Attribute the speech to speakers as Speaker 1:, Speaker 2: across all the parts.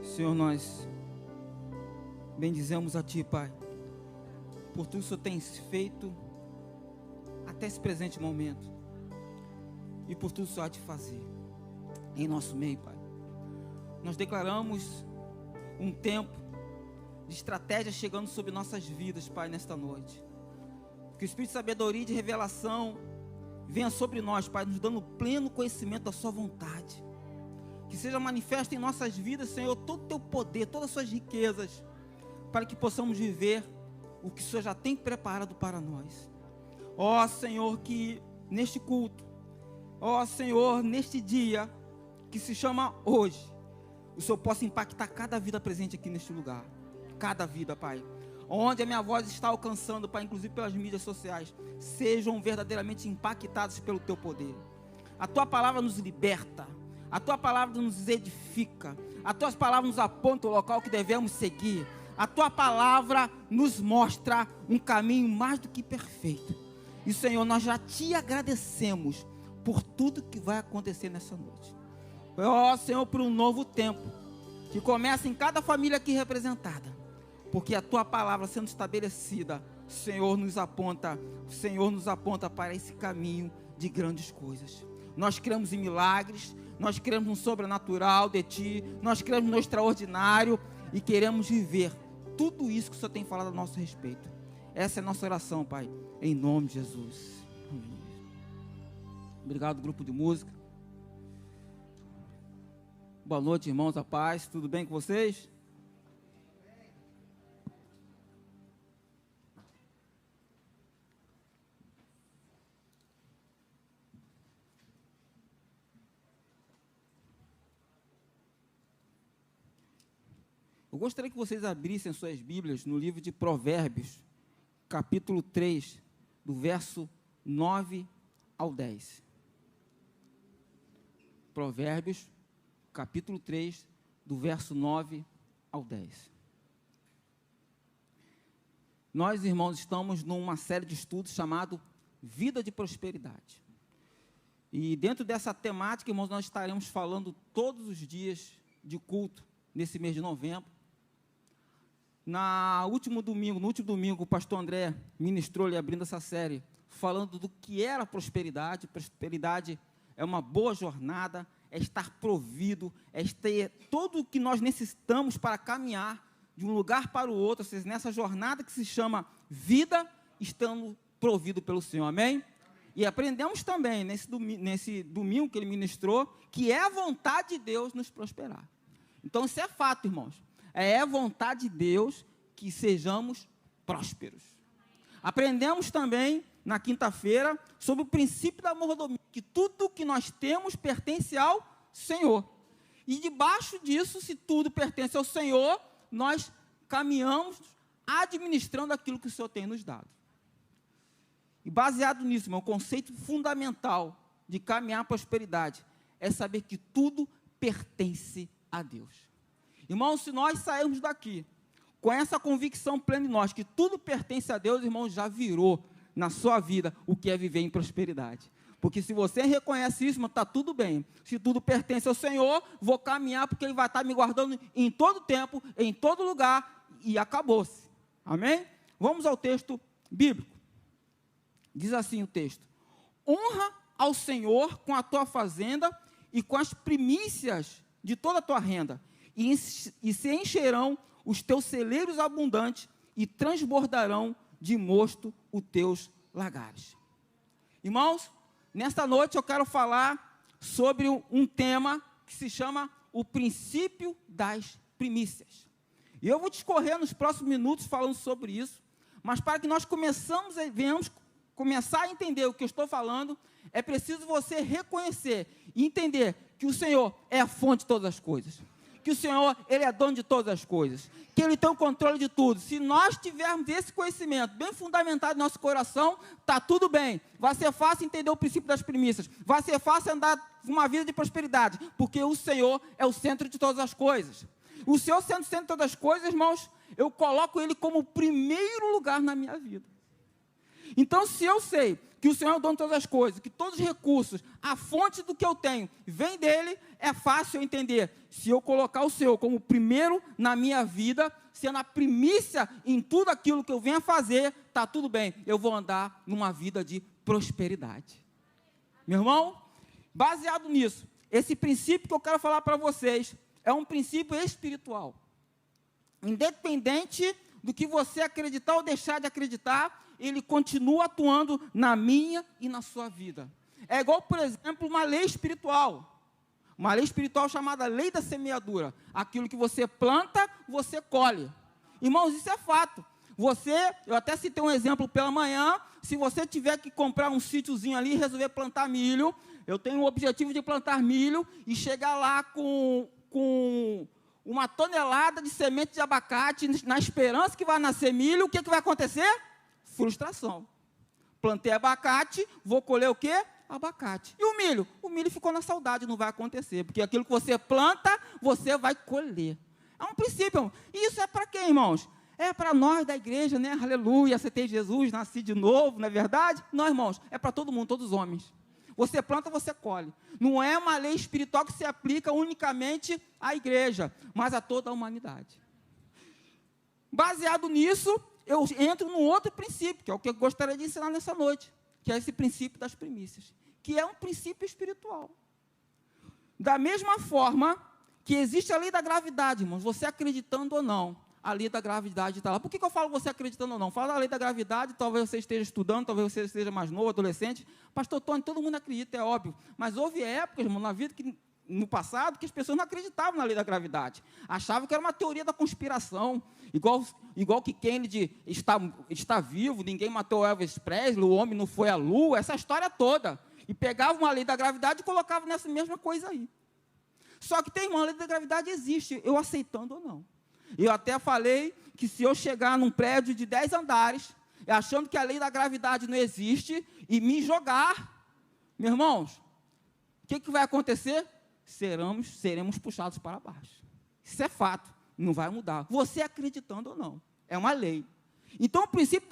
Speaker 1: Senhor, nós bendizemos a Ti, Pai, por tudo que o Senhor tem feito até esse presente momento e por tudo que o Senhor há de fazer em nosso meio, Pai. Nós declaramos um tempo de estratégia chegando sobre nossas vidas, Pai, nesta noite. Que o Espírito de sabedoria e de revelação venha sobre nós, Pai, nos dando pleno conhecimento da Sua vontade. Que seja manifesto em nossas vidas, Senhor, todo o Teu poder, todas as Suas riquezas, para que possamos viver o que o Senhor já tem preparado para nós. Ó Senhor, que neste culto, ó Senhor, neste dia, que se chama hoje, o Senhor possa impactar cada vida presente aqui neste lugar. Cada vida, Pai. Onde a minha voz está alcançando, Pai, inclusive pelas mídias sociais, sejam verdadeiramente impactados pelo Teu poder. A Tua palavra nos liberta, a Tua palavra nos edifica, a Tua palavra nos aponta o local que devemos seguir, a Tua palavra nos mostra um caminho mais do que perfeito. E Senhor, nós já Te agradecemos por tudo que vai acontecer nessa noite. Ó Senhor, por um novo tempo, que começa em cada família aqui representada, porque a Tua palavra sendo estabelecida, Senhor nos aponta para esse caminho de grandes coisas. Nós cremos em milagres, nós cremos no sobrenatural de Ti, nós cremos no extraordinário e queremos viver tudo isso que o Senhor tem falado a nosso respeito. Essa é a nossa oração, Pai, em nome de Jesus. Amém. Obrigado, grupo de música. Boa noite, irmãos, a paz, tudo bem com vocês? Eu gostaria que vocês abrissem suas Bíblias no livro de Provérbios, capítulo 3, do verso 9 ao 10. Provérbios, capítulo 3, do verso 9 ao 10. Nós, irmãos, estamos numa série de estudos chamado Vida de Prosperidade. E dentro dessa temática, irmãos, nós estaremos falando todos os dias de culto nesse mês de novembro. No último domingo, o pastor André ministrou-lhe abrindo essa série, falando do que era prosperidade. Prosperidade é uma boa jornada, é estar provido, é ter tudo o que nós necessitamos para caminhar de um lugar para o outro, ou seja, nessa jornada que se chama vida, estamos providos pelo Senhor, amém? E aprendemos também, nesse domingo que ele ministrou, que é a vontade de Deus nos prosperar. Então, isso é fato, irmãos. É a vontade de Deus que sejamos prósperos. Aprendemos também, na quinta-feira, sobre o princípio da mordomia, que tudo que nós temos pertence ao Senhor. E debaixo disso, se tudo pertence ao Senhor, nós caminhamos administrando aquilo que o Senhor tem nos dado. E baseado nisso, irmão, o conceito fundamental de caminhar a prosperidade é saber que tudo pertence a Deus. Irmãos, se nós sairmos daqui com essa convicção plena em nós, que tudo pertence a Deus, irmãos, já virou na sua vida o que é viver em prosperidade. Porque se você reconhece isso, está tudo bem. Se tudo pertence ao Senhor, vou caminhar porque Ele vai estar me guardando em todo tempo, em todo lugar, e acabou-se. Amém? Vamos ao texto bíblico. Diz assim o texto: honra ao Senhor com a tua fazenda e com as primícias de toda a tua renda, e se encherão os teus celeiros abundantes e transbordarão de mosto os teus lagares. Irmãos, nesta noite eu quero falar sobre um tema que se chama o princípio das primícias. E eu vou discorrer nos próximos minutos falando sobre isso, mas para que nós venhamos começar a entender o que eu estou falando, é preciso você reconhecer e entender que o Senhor é a fonte de todas as coisas. Que o Senhor, Ele é dono de todas as coisas, que Ele tem o controle de tudo. Se nós tivermos esse conhecimento bem fundamentado no nosso coração, está tudo bem. Vai ser fácil entender o princípio das primícias, vai ser fácil andar uma vida de prosperidade, porque o Senhor é o centro de todas as coisas. O Senhor sendo o centro de todas as coisas, irmãos, eu coloco Ele como o primeiro lugar na minha vida. Então, se eu sei que o Senhor é o dono de todas as coisas, que todos os recursos, a fonte do que eu tenho, vem dele, é fácil eu entender. Se eu colocar o Senhor como primeiro na minha vida, sendo a primícia em tudo aquilo que eu venho a fazer, está tudo bem. Eu vou andar numa vida de prosperidade. Meu irmão, baseado nisso, esse princípio que eu quero falar para vocês é um princípio espiritual. Independente do que você acreditar ou deixar de acreditar, ele continua atuando na minha e na sua vida. É igual, por exemplo, uma lei espiritual. Uma lei espiritual chamada lei da semeadura. Aquilo que você planta, você colhe. Irmãos, isso é fato. Eu até citei um exemplo pela manhã, se você tiver que comprar um sítiozinho ali e resolver plantar milho, eu tenho o objetivo de plantar milho e chegar lá com uma tonelada de semente de abacate, na esperança que vai nascer milho, o que vai acontecer? Frustração. Plantei abacate, vou colher o quê? Abacate. E o milho? O milho ficou na saudade, não vai acontecer, porque aquilo que você planta, você vai colher. É um princípio, irmão. E isso é para quem, irmãos? É para nós da igreja, né? Aleluia, aceitei Jesus, nasci de novo, não é verdade? Não, irmãos, é para todo mundo, todos os homens. Você planta, você colhe. Não é uma lei espiritual que se aplica unicamente à igreja, mas a toda a humanidade. Baseado nisso, eu entro num outro princípio, que é o que eu gostaria de ensinar nessa noite, que é esse princípio das primícias, que é um princípio espiritual. Da mesma forma que existe a lei da gravidade, irmãos, você acreditando ou não, a lei da gravidade está lá. Por que eu falo você acreditando ou não? Fala da lei da gravidade, talvez você esteja estudando, talvez você esteja mais novo, adolescente. Pastor Tony, todo mundo acredita, é óbvio. Mas houve épocas, irmão, na vida, no passado, que as pessoas não acreditavam na lei da gravidade. Achavam que era uma teoria da conspiração. Igual que Kennedy está vivo, ninguém matou Elvis Presley, o homem não foi à lua, essa história toda. E pegavam a lei da gravidade e colocavam nessa mesma coisa aí. Só que tem, irmão, a lei da gravidade existe, eu aceitando ou não. Eu até falei que se eu chegar num prédio de 10 andares, achando que a lei da gravidade não existe, e me jogar, meus irmãos, o que vai acontecer? Seremos puxados para baixo. Isso é fato, não vai mudar. Você acreditando ou não, é uma lei. Então, o princípio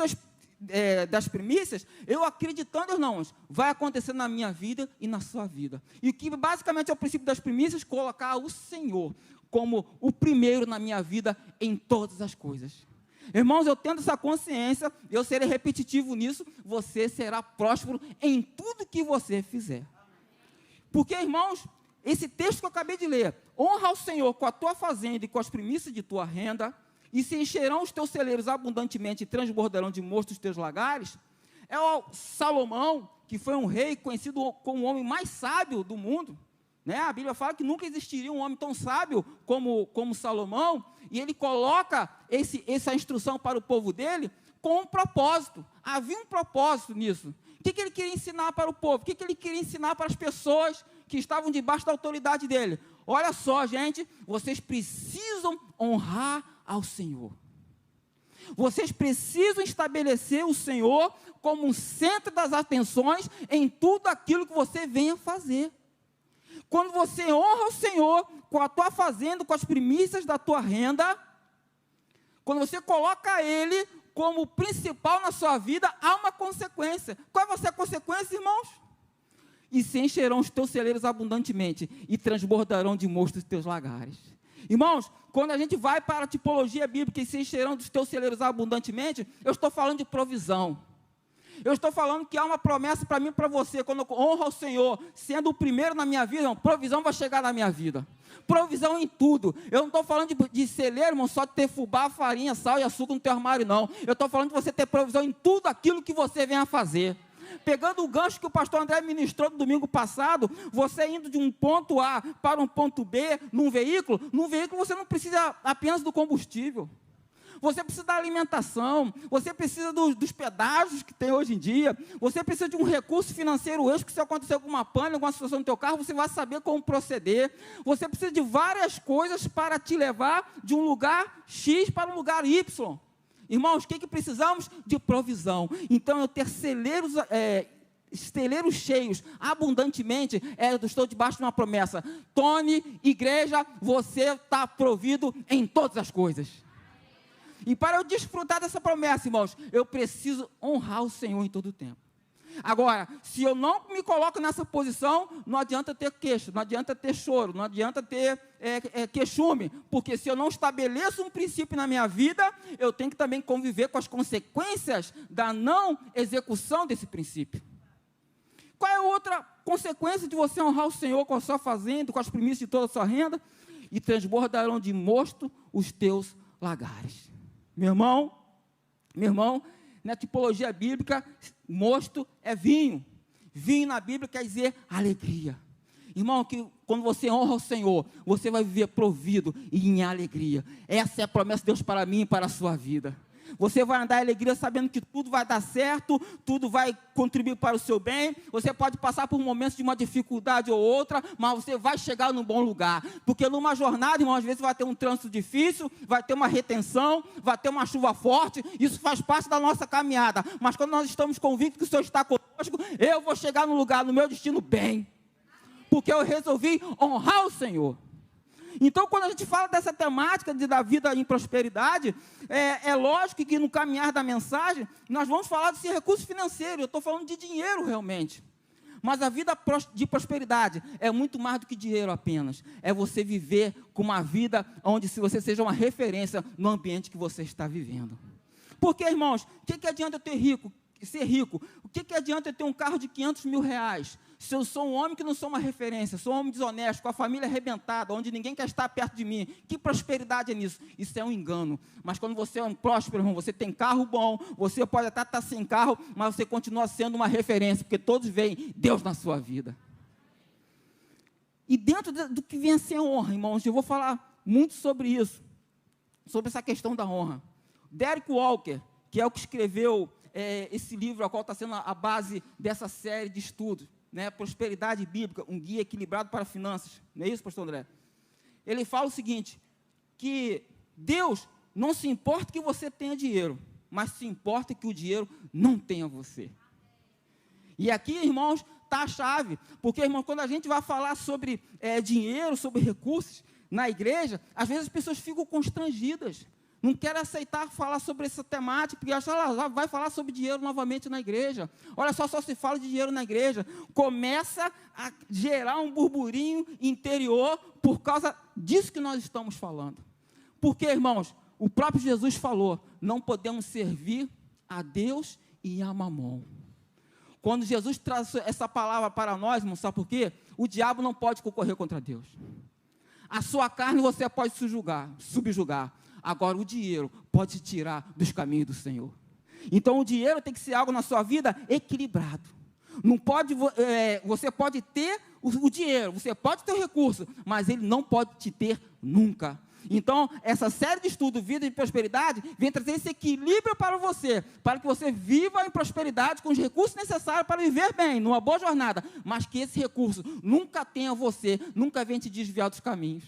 Speaker 1: das primícias, eu acreditando ou não, vai acontecer na minha vida e na sua vida. E o que basicamente é o princípio das primícias, colocar o Senhor como o primeiro na minha vida em todas as coisas. Irmãos, eu tendo essa consciência, eu serei repetitivo nisso, você será próspero em tudo que você fizer. Porque, irmãos, esse texto que eu acabei de ler, honra ao Senhor com a tua fazenda e com as primícias de tua renda, e se encherão os teus celeiros abundantemente e transbordarão de mosto os teus lagares, é o Salomão, que foi um rei conhecido como o homem mais sábio do mundo, né? A Bíblia fala que nunca existiria um homem tão sábio como Salomão, e ele coloca essa instrução para o povo dele com um propósito. Havia um propósito nisso. O que ele queria ensinar para o povo? O que ele queria ensinar para as pessoas que estavam debaixo da autoridade dele? Olha só, gente, vocês precisam honrar ao Senhor. Vocês precisam estabelecer o Senhor como um centro das atenções em tudo aquilo que você venha fazer. Quando você honra o Senhor com a tua fazenda, com as primícias da tua renda, quando você coloca Ele como principal na sua vida, há uma consequência. Qual vai ser a consequência, irmãos? E se encherão os teus celeiros abundantemente, e transbordarão de mosto os teus lagares. Irmãos, quando a gente vai para a tipologia bíblica e se encherão dos teus celeiros abundantemente, eu estou falando de provisão. Eu estou falando que há uma promessa para mim e para você. Quando eu honro ao Senhor, sendo o primeiro na minha vida, irmão, provisão vai chegar na minha vida. Provisão em tudo. Eu não estou falando de celeiro, irmão, só de ter fubá, farinha, sal e açúcar no teu armário, não. Eu estou falando de você ter provisão em tudo aquilo que você vem a fazer. Pegando o gancho que o pastor André ministrou no domingo passado, você indo de um ponto A para um ponto B, num veículo você não precisa apenas do combustível. Você precisa da alimentação, você precisa dos pedágios que tem hoje em dia, você precisa de um recurso financeiro extra, que se acontecer alguma pane, alguma situação no teu carro, você vai saber como proceder. Você precisa de várias coisas para te levar de um lugar X para um lugar Y. Irmãos, o que precisamos? De provisão. Então, eu ter celeiros cheios, abundantemente, eu estou debaixo de uma promessa. Tony, igreja, você está provido em todas as coisas. E para eu desfrutar dessa promessa, irmãos, eu preciso honrar o Senhor em todo o tempo. Agora, se eu não me coloco nessa posição, não adianta ter queixo, não adianta ter choro, não adianta ter queixume, porque se eu não estabeleço um princípio na minha vida, eu tenho que também conviver com as consequências da não execução desse princípio. Qual é a outra consequência de você honrar o Senhor com a sua fazenda, com as primícias de toda a sua renda? E transbordarão de mosto os teus lagares. Meu irmão, na tipologia bíblica, mosto é vinho. Vinho na Bíblia quer dizer alegria. Irmão, que quando você honra o Senhor, você vai viver provido e em alegria. Essa é a promessa de Deus para mim e para a sua vida. Você vai andar em alegria sabendo que tudo vai dar certo, tudo vai contribuir para o seu bem. Você pode passar por momentos de uma dificuldade ou outra, mas você vai chegar num bom lugar. Porque numa jornada, irmão, às vezes vai ter um trânsito difícil, vai ter uma retenção, vai ter uma chuva forte. Isso faz parte da nossa caminhada. Mas quando nós estamos convictos que o Senhor está conosco, eu vou chegar no lugar, no meu destino, bem. Porque eu resolvi honrar o Senhor. Então, quando a gente fala dessa temática da vida em prosperidade, é lógico que no caminhar da mensagem, nós vamos falar desse recurso financeiro. Eu estou falando de dinheiro realmente. Mas a vida de prosperidade é muito mais do que dinheiro apenas. É você viver com uma vida onde você seja uma referência no ambiente que você está vivendo. Porque, irmãos, o que adianta eu ser rico? O que adianta eu ter um carro de 500 mil reais? Se eu sou um homem que não sou uma referência, sou um homem desonesto, com a família arrebentada, onde ninguém quer estar perto de mim, que prosperidade é nisso? Isso é um engano. Mas quando você é um próspero, irmão, você tem carro bom, você pode até estar sem carro, mas você continua sendo uma referência, porque todos veem Deus na sua vida. E dentro do que vem a ser honra, irmãos, eu vou falar muito sobre isso, sobre essa questão da honra. Derek Walker, que é o que escreveu esse livro, a qual está sendo a base dessa série de estudos, né, Prosperidade Bíblica, um guia equilibrado para finanças. Não é isso, pastor André? Ele fala o seguinte, que Deus não se importa que você tenha dinheiro, mas se importa que o dinheiro não tenha você. E aqui, irmãos, está a chave, porque, irmãos, quando a gente vai falar sobre dinheiro, sobre recursos na igreja, às vezes as pessoas ficam constrangidas, não querem aceitar falar sobre essa temática, porque acham que ela vai falar sobre dinheiro novamente na igreja. Olha só se fala de dinheiro na igreja. Começa a gerar um burburinho interior por causa disso que nós estamos falando. Porque, irmãos, o próprio Jesus falou, não podemos servir a Deus e a Mamon. Quando Jesus traz essa palavra para nós, irmãos, sabe por quê? O diabo não pode concorrer contra Deus. A sua carne você pode subjugar. Agora, o dinheiro pode te tirar dos caminhos do Senhor. Então, o dinheiro tem que ser algo na sua vida equilibrado. Não pode, você pode ter o dinheiro, você pode ter o recurso, mas ele não pode te ter nunca. Então, essa série de estudo, Vida e Prosperidade, vem trazer esse equilíbrio para você, para que você viva em prosperidade com os recursos necessários para viver bem, numa boa jornada, mas que esse recurso nunca tenha você, nunca venha te desviar dos caminhos.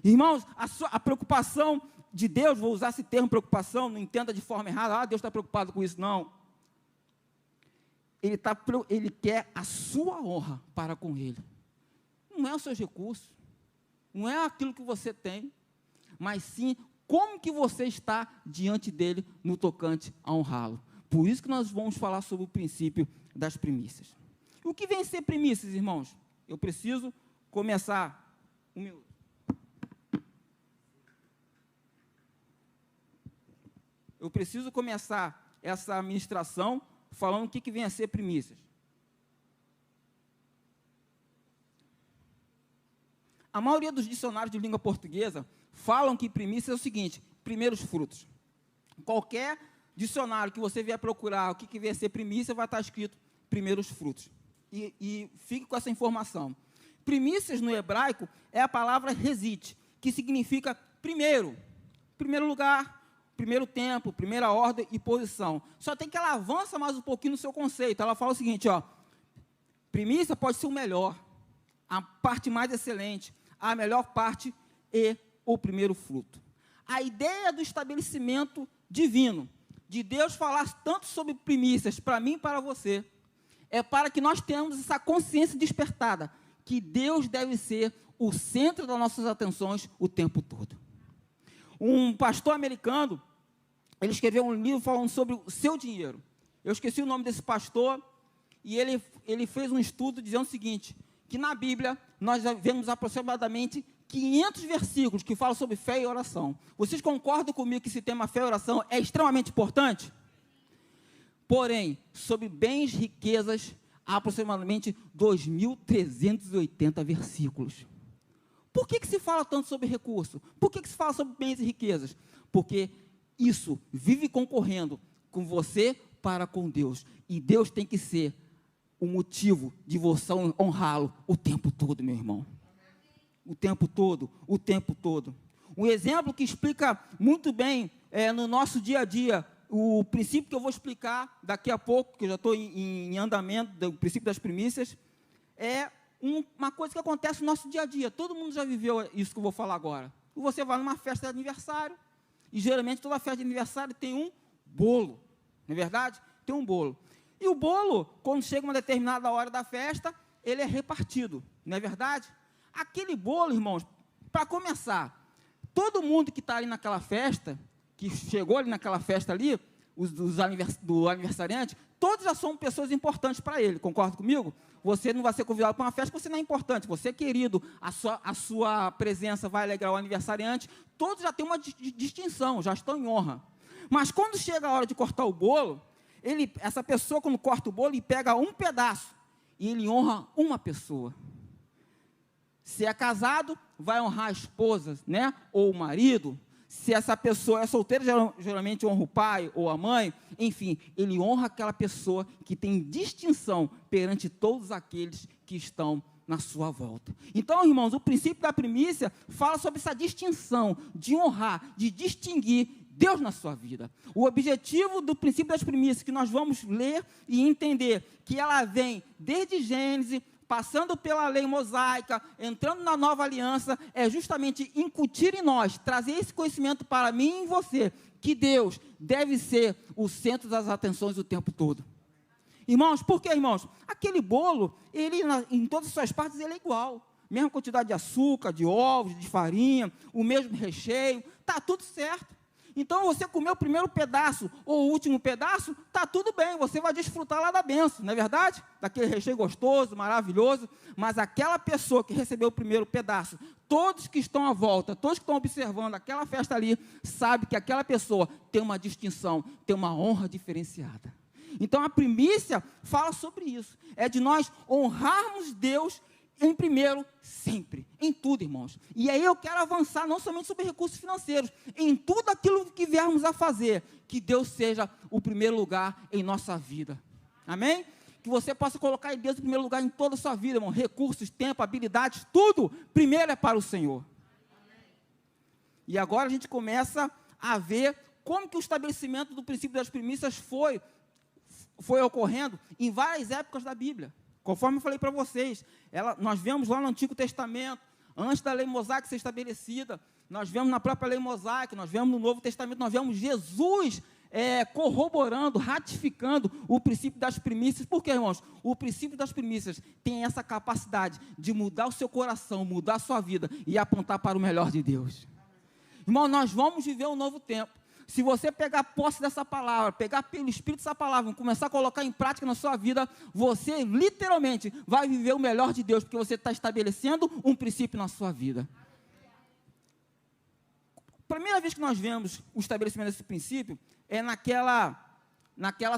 Speaker 1: Irmãos, a preocupação de Deus, vou usar esse termo preocupação, não entenda de forma errada, Deus está preocupado com isso, não. Ele quer a sua honra para com Ele. Não é os seus recursos, não é aquilo que você tem, mas sim como que você está diante dEle no tocante a honrá-lo. Por isso que nós vamos falar sobre o princípio das primícias. O que vem a ser primícias, irmãos? Eu preciso começar um minuto. Eu preciso começar essa ministração falando o que vem a ser primícias. A maioria dos dicionários de língua portuguesa falam que primícia é o seguinte, primeiros frutos. Qualquer dicionário que você vier procurar o que vem a ser primícia, vai estar escrito primeiros frutos. E fique com essa informação. Primícias no hebraico é a palavra resite, que significa primeiro lugar, primeiro tempo, primeira ordem e posição. Só tem que ela avança mais um pouquinho no seu conceito. Ela fala o seguinte, primícia pode ser o melhor, a parte mais excelente, a melhor parte e o primeiro fruto. A ideia do estabelecimento divino, de Deus falar tanto sobre primícias para mim e para você, é para que nós tenhamos essa consciência despertada, que Deus deve ser o centro das nossas atenções o tempo todo. Um pastor americano, ele escreveu um livro falando sobre o seu dinheiro. Eu esqueci o nome desse pastor, e ele fez um estudo dizendo o seguinte, que na Bíblia nós já vemos aproximadamente 500 versículos que falam sobre fé e oração. Vocês concordam comigo que esse tema fé e oração é extremamente importante? Porém, sobre bens e riquezas, há aproximadamente 2.380 versículos. Por que se fala tanto sobre recurso? Por que se fala sobre bens e riquezas? Porque isso vive concorrendo com você para com Deus. E Deus tem que ser o motivo de você honrá-lo o tempo todo, meu irmão. O tempo todo, o tempo todo. Um exemplo que explica muito bem no nosso dia a dia, o princípio que eu vou explicar daqui a pouco, que eu já estou em andamento, do princípio das primícias, é uma coisa que acontece no nosso dia a dia. Todo mundo já viveu isso que eu vou falar agora. Você vai numa festa de aniversário, e geralmente toda festa de aniversário tem um bolo, não é verdade? Tem um bolo. E o bolo, quando chega uma determinada hora da festa, ele é repartido, não é verdade? Aquele bolo, irmãos, para começar, todo mundo que está ali naquela festa, que chegou ali naquela festa ali, do aniversariante, todos já são pessoas importantes para ele, concorda comigo? Você não vai ser convidado para uma festa porque você não é importante, você é querido, a sua presença vai alegrar o aniversariante, todos já têm uma distinção, já estão em honra. Mas quando chega a hora de cortar o bolo, essa pessoa, quando corta o bolo, ele pega um pedaço e ele honra uma pessoa. Se é casado, vai honrar a esposa, né? Ou o marido. Se essa pessoa é solteira, geralmente honra o pai ou a mãe. Enfim, ele honra aquela pessoa que tem distinção perante todos aqueles que estão na sua volta. Então, irmãos, o princípio da primícia fala sobre essa distinção de honrar, de distinguir Deus na sua vida. O objetivo do princípio das primícias, que nós vamos ler e entender, que ela vem desde Gênesis, passando pela lei mosaica, entrando na nova aliança, é justamente incutir em nós, trazer esse conhecimento para mim e você, que Deus deve ser o centro das atenções o tempo todo. Irmãos, por que, irmãos? Aquele bolo, ele, em todas as suas partes, ele é igual. Mesma quantidade de açúcar, de ovos, de farinha, o mesmo recheio, está tudo certo. Então, você comeu o primeiro pedaço ou o último pedaço, está tudo bem, você vai desfrutar lá da bênção, não é verdade? Daquele recheio gostoso, maravilhoso, mas aquela pessoa que recebeu o primeiro pedaço, todos que estão à volta, todos que estão observando aquela festa ali, sabem que aquela pessoa tem uma distinção, tem uma honra diferenciada. Então, a primícia fala sobre isso, é de nós honrarmos Deus em primeiro, sempre, em tudo, irmãos. E aí eu quero avançar não somente sobre recursos financeiros, em tudo aquilo que viermos a fazer, que Deus seja o primeiro lugar em nossa vida. Amém? Que você possa colocar Deus em primeiro lugar em toda a sua vida, irmão. Recursos, tempo, habilidades, tudo, primeiro é para o Senhor. Amém. E agora a gente começa a ver como que o estabelecimento do princípio das primícias foi ocorrendo em várias épocas da Bíblia. Conforme eu falei para vocês, nós vemos lá no Antigo Testamento, antes da lei mosaica ser estabelecida, nós vemos na própria lei mosaica, nós vemos no Novo Testamento, nós vemos Jesus corroborando, ratificando o princípio das primícias. Por quê, irmãos? O princípio das primícias tem essa capacidade de mudar o seu coração, mudar a sua vida e apontar para o melhor de Deus. Irmão, nós vamos viver um novo tempo. Se você pegar posse dessa palavra, pegar pelo Espírito dessa palavra, começar a colocar em prática na sua vida, você literalmente vai viver o melhor de Deus, porque você está estabelecendo um princípio na sua vida. Primeira vez que nós vemos o estabelecimento desse princípio é naquela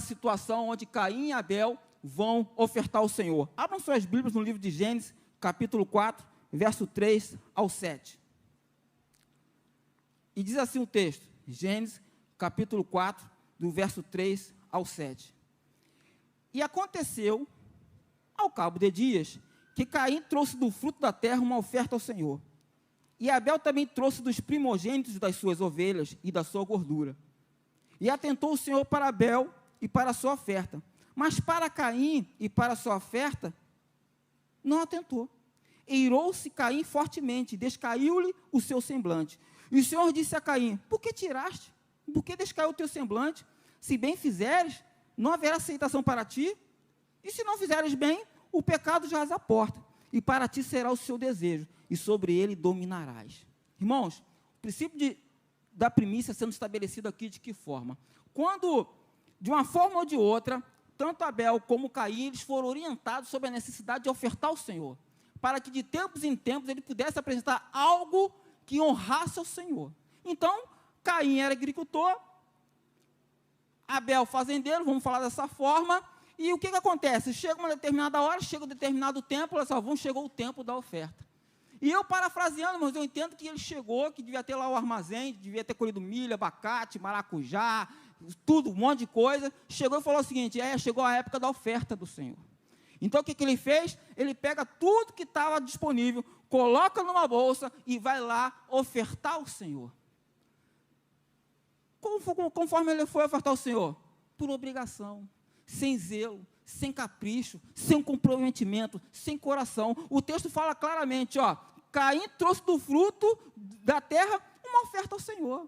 Speaker 1: situação onde Caim e Abel vão ofertar ao Senhor. Abram suas Bíblias no livro de Gênesis, capítulo 4, verso 3 ao 7. E diz assim o texto. Gênesis, capítulo 4, do verso 3 ao 7. E aconteceu, ao cabo de dias, que Caim trouxe do fruto da terra uma oferta ao Senhor. E Abel também trouxe dos primogênitos das suas ovelhas e da sua gordura. E atentou o Senhor para Abel e para a sua oferta. Mas para Caim e para a sua oferta, não atentou. Eirou-se Caim fortemente, descaiu-lhe o seu semblante. E o Senhor disse a Caim: por que tiraste? Por que descaiu o teu semblante? Se bem fizeres, não haverá aceitação para ti. E se não fizeres bem, o pecado jaz à porta. E para ti será o seu desejo, e sobre ele dominarás. Irmãos, o princípio da primícia sendo estabelecido aqui de que forma? Quando, de uma forma ou de outra, tanto Abel como Caim, eles foram orientados sobre a necessidade de ofertar ao Senhor, para que de tempos em tempos ele pudesse apresentar algo que honrasse ao Senhor. Então, Caim era agricultor, Abel fazendeiro, vamos falar dessa forma, e o que acontece? Chega uma determinada hora, chega um determinado tempo, olha só, chegou o tempo da oferta. E eu, parafraseando, mas eu entendo que ele chegou, que devia ter lá o armazém, devia ter colhido milho, abacate, maracujá, tudo, um monte de coisa. Chegou e falou o seguinte, chegou a época da oferta do Senhor. Então, o que ele fez? Ele pega tudo que estava disponível, coloca numa bolsa e vai lá ofertar ao Senhor. Conforme ele foi ofertar ao Senhor? Por obrigação, sem zelo, sem capricho, sem comprometimento, sem coração. O texto fala claramente, Caim trouxe do fruto da terra uma oferta ao Senhor.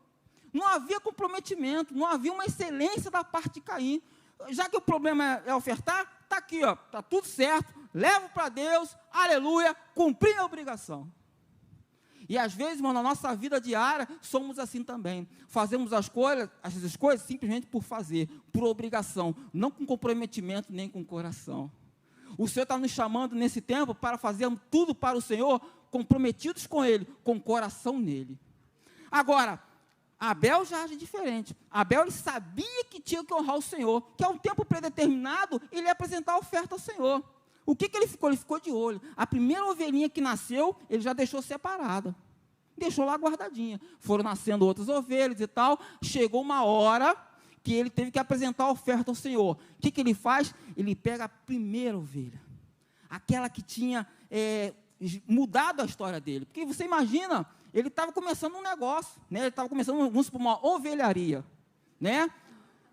Speaker 1: Não havia comprometimento, não havia uma excelência da parte de Caim. Já que o problema é ofertar, está aqui, está tudo certo, levo para Deus, aleluia, cumpri a obrigação. E às vezes, irmão, na nossa vida diária, somos assim também. Fazemos as coisas simplesmente por fazer, por obrigação, não com comprometimento nem com coração. O Senhor está nos chamando nesse tempo para fazermos tudo para o Senhor, comprometidos com Ele, com coração nele. Agora, Abel já age diferente. Abel, ele sabia que tinha que honrar o Senhor, que a um tempo predeterminado, ele ia apresentar a oferta ao Senhor. O que ele ficou? Ele ficou de olho. A primeira ovelhinha que nasceu, ele já deixou separada. Deixou lá guardadinha. Foram nascendo outras ovelhas e tal. Chegou uma hora que ele teve que apresentar a oferta ao Senhor. O que ele faz? Ele pega a primeira ovelha. Aquela que tinha mudado a história dele. Porque você imagina, ele estava começando um negócio, né? Ele estava começando, vamos supor, uma ovelharia, né?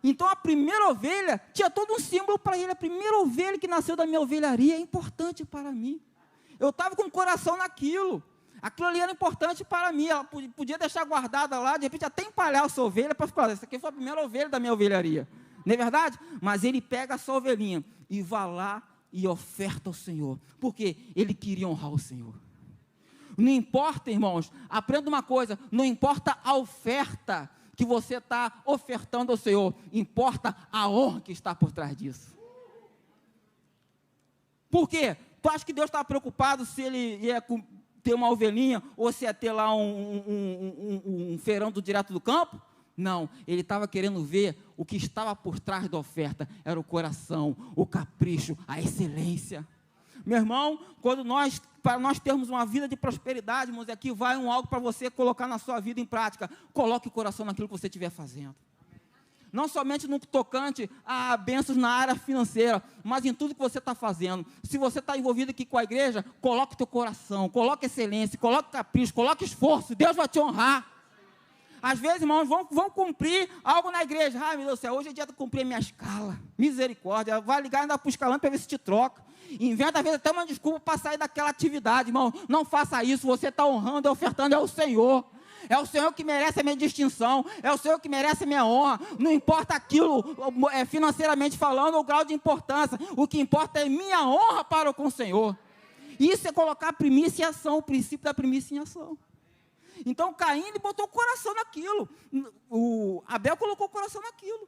Speaker 1: Então, a primeira ovelha tinha todo um símbolo para ele. A primeira ovelha que nasceu da minha ovelharia é importante para mim. Eu estava com o coração naquilo. Aquilo ali era importante para mim. Ela podia deixar guardada lá, de repente até empalhar a sua ovelha para falar, essa aqui foi a primeira ovelha da minha ovelharia. Não é verdade? Mas ele pega a sua ovelhinha e vai lá e oferta ao Senhor. Porque ele queria honrar o Senhor. Não importa, irmãos, aprenda uma coisa, não importa a oferta que você está ofertando ao Senhor, importa a honra que está por trás disso. Por quê? Tu acha que Deus estava preocupado se ele ia ter uma ovelhinha, ou se ia ter lá um feirão direto do campo? Não, ele estava querendo ver o que estava por trás da oferta, era o coração, o capricho, a excelência. Meu irmão, para nós termos uma vida de prosperidade, irmãos, aqui vai algo para você colocar na sua vida em prática. Coloque o coração naquilo que você estiver fazendo. Não somente no tocante a bênçãos na área financeira, mas em tudo que você está fazendo. Se você está envolvido aqui com a igreja, coloque o teu coração, coloque excelência, coloque capricho, coloque esforço, Deus vai te honrar. Às vezes, irmãos, vão cumprir algo na igreja. Ai, meu Deus do céu, hoje é dia de cumprir a minha escala. Misericórdia, vai ligar ainda para o escalão para ver se te troca. Inventa, às vezes, até uma desculpa para sair daquela atividade, irmão. Não faça isso, você está honrando e ofertando ao Senhor. É o Senhor que merece a minha distinção, é o Senhor que merece a minha honra. Não importa aquilo, financeiramente falando, o grau de importância. O que importa é minha honra para com o Senhor. Isso é colocar a primícia em ação, o princípio da primícia em ação. Então, Caim, ele botou o coração naquilo. O Abel colocou o coração naquilo.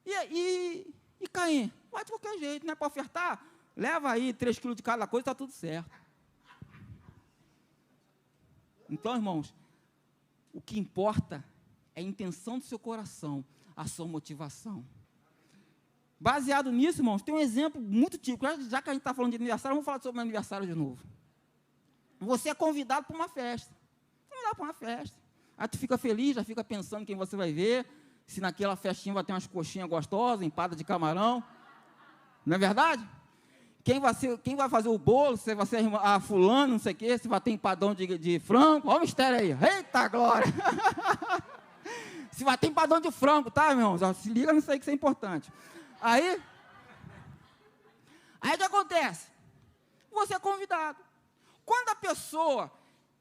Speaker 1: E Caim? Vai de qualquer jeito, não é para ofertar? Leva aí 3 quilos de cada coisa, está tudo certo. Então, irmãos, o que importa é a intenção do seu coração, a sua motivação. Baseado nisso, irmãos, tem um exemplo muito típico. Já que a gente está falando de aniversário, vamos falar sobre o meu aniversário de novo. Você é convidado para uma festa. Convidado para uma festa. Aí tu fica feliz, já fica pensando quem você vai ver, se naquela festinha vai ter umas coxinhas gostosas, empada de camarão. Não é verdade? Quem vai fazer o bolo, se vai ser a fulano, não sei o quê, se vai ter empadão de frango. Olha o mistério aí. Eita glória! Se vai ter empadão de frango, tá, meu irmão? Se liga nisso aí que isso é importante. Aí o que acontece? Você é convidado. Quando a pessoa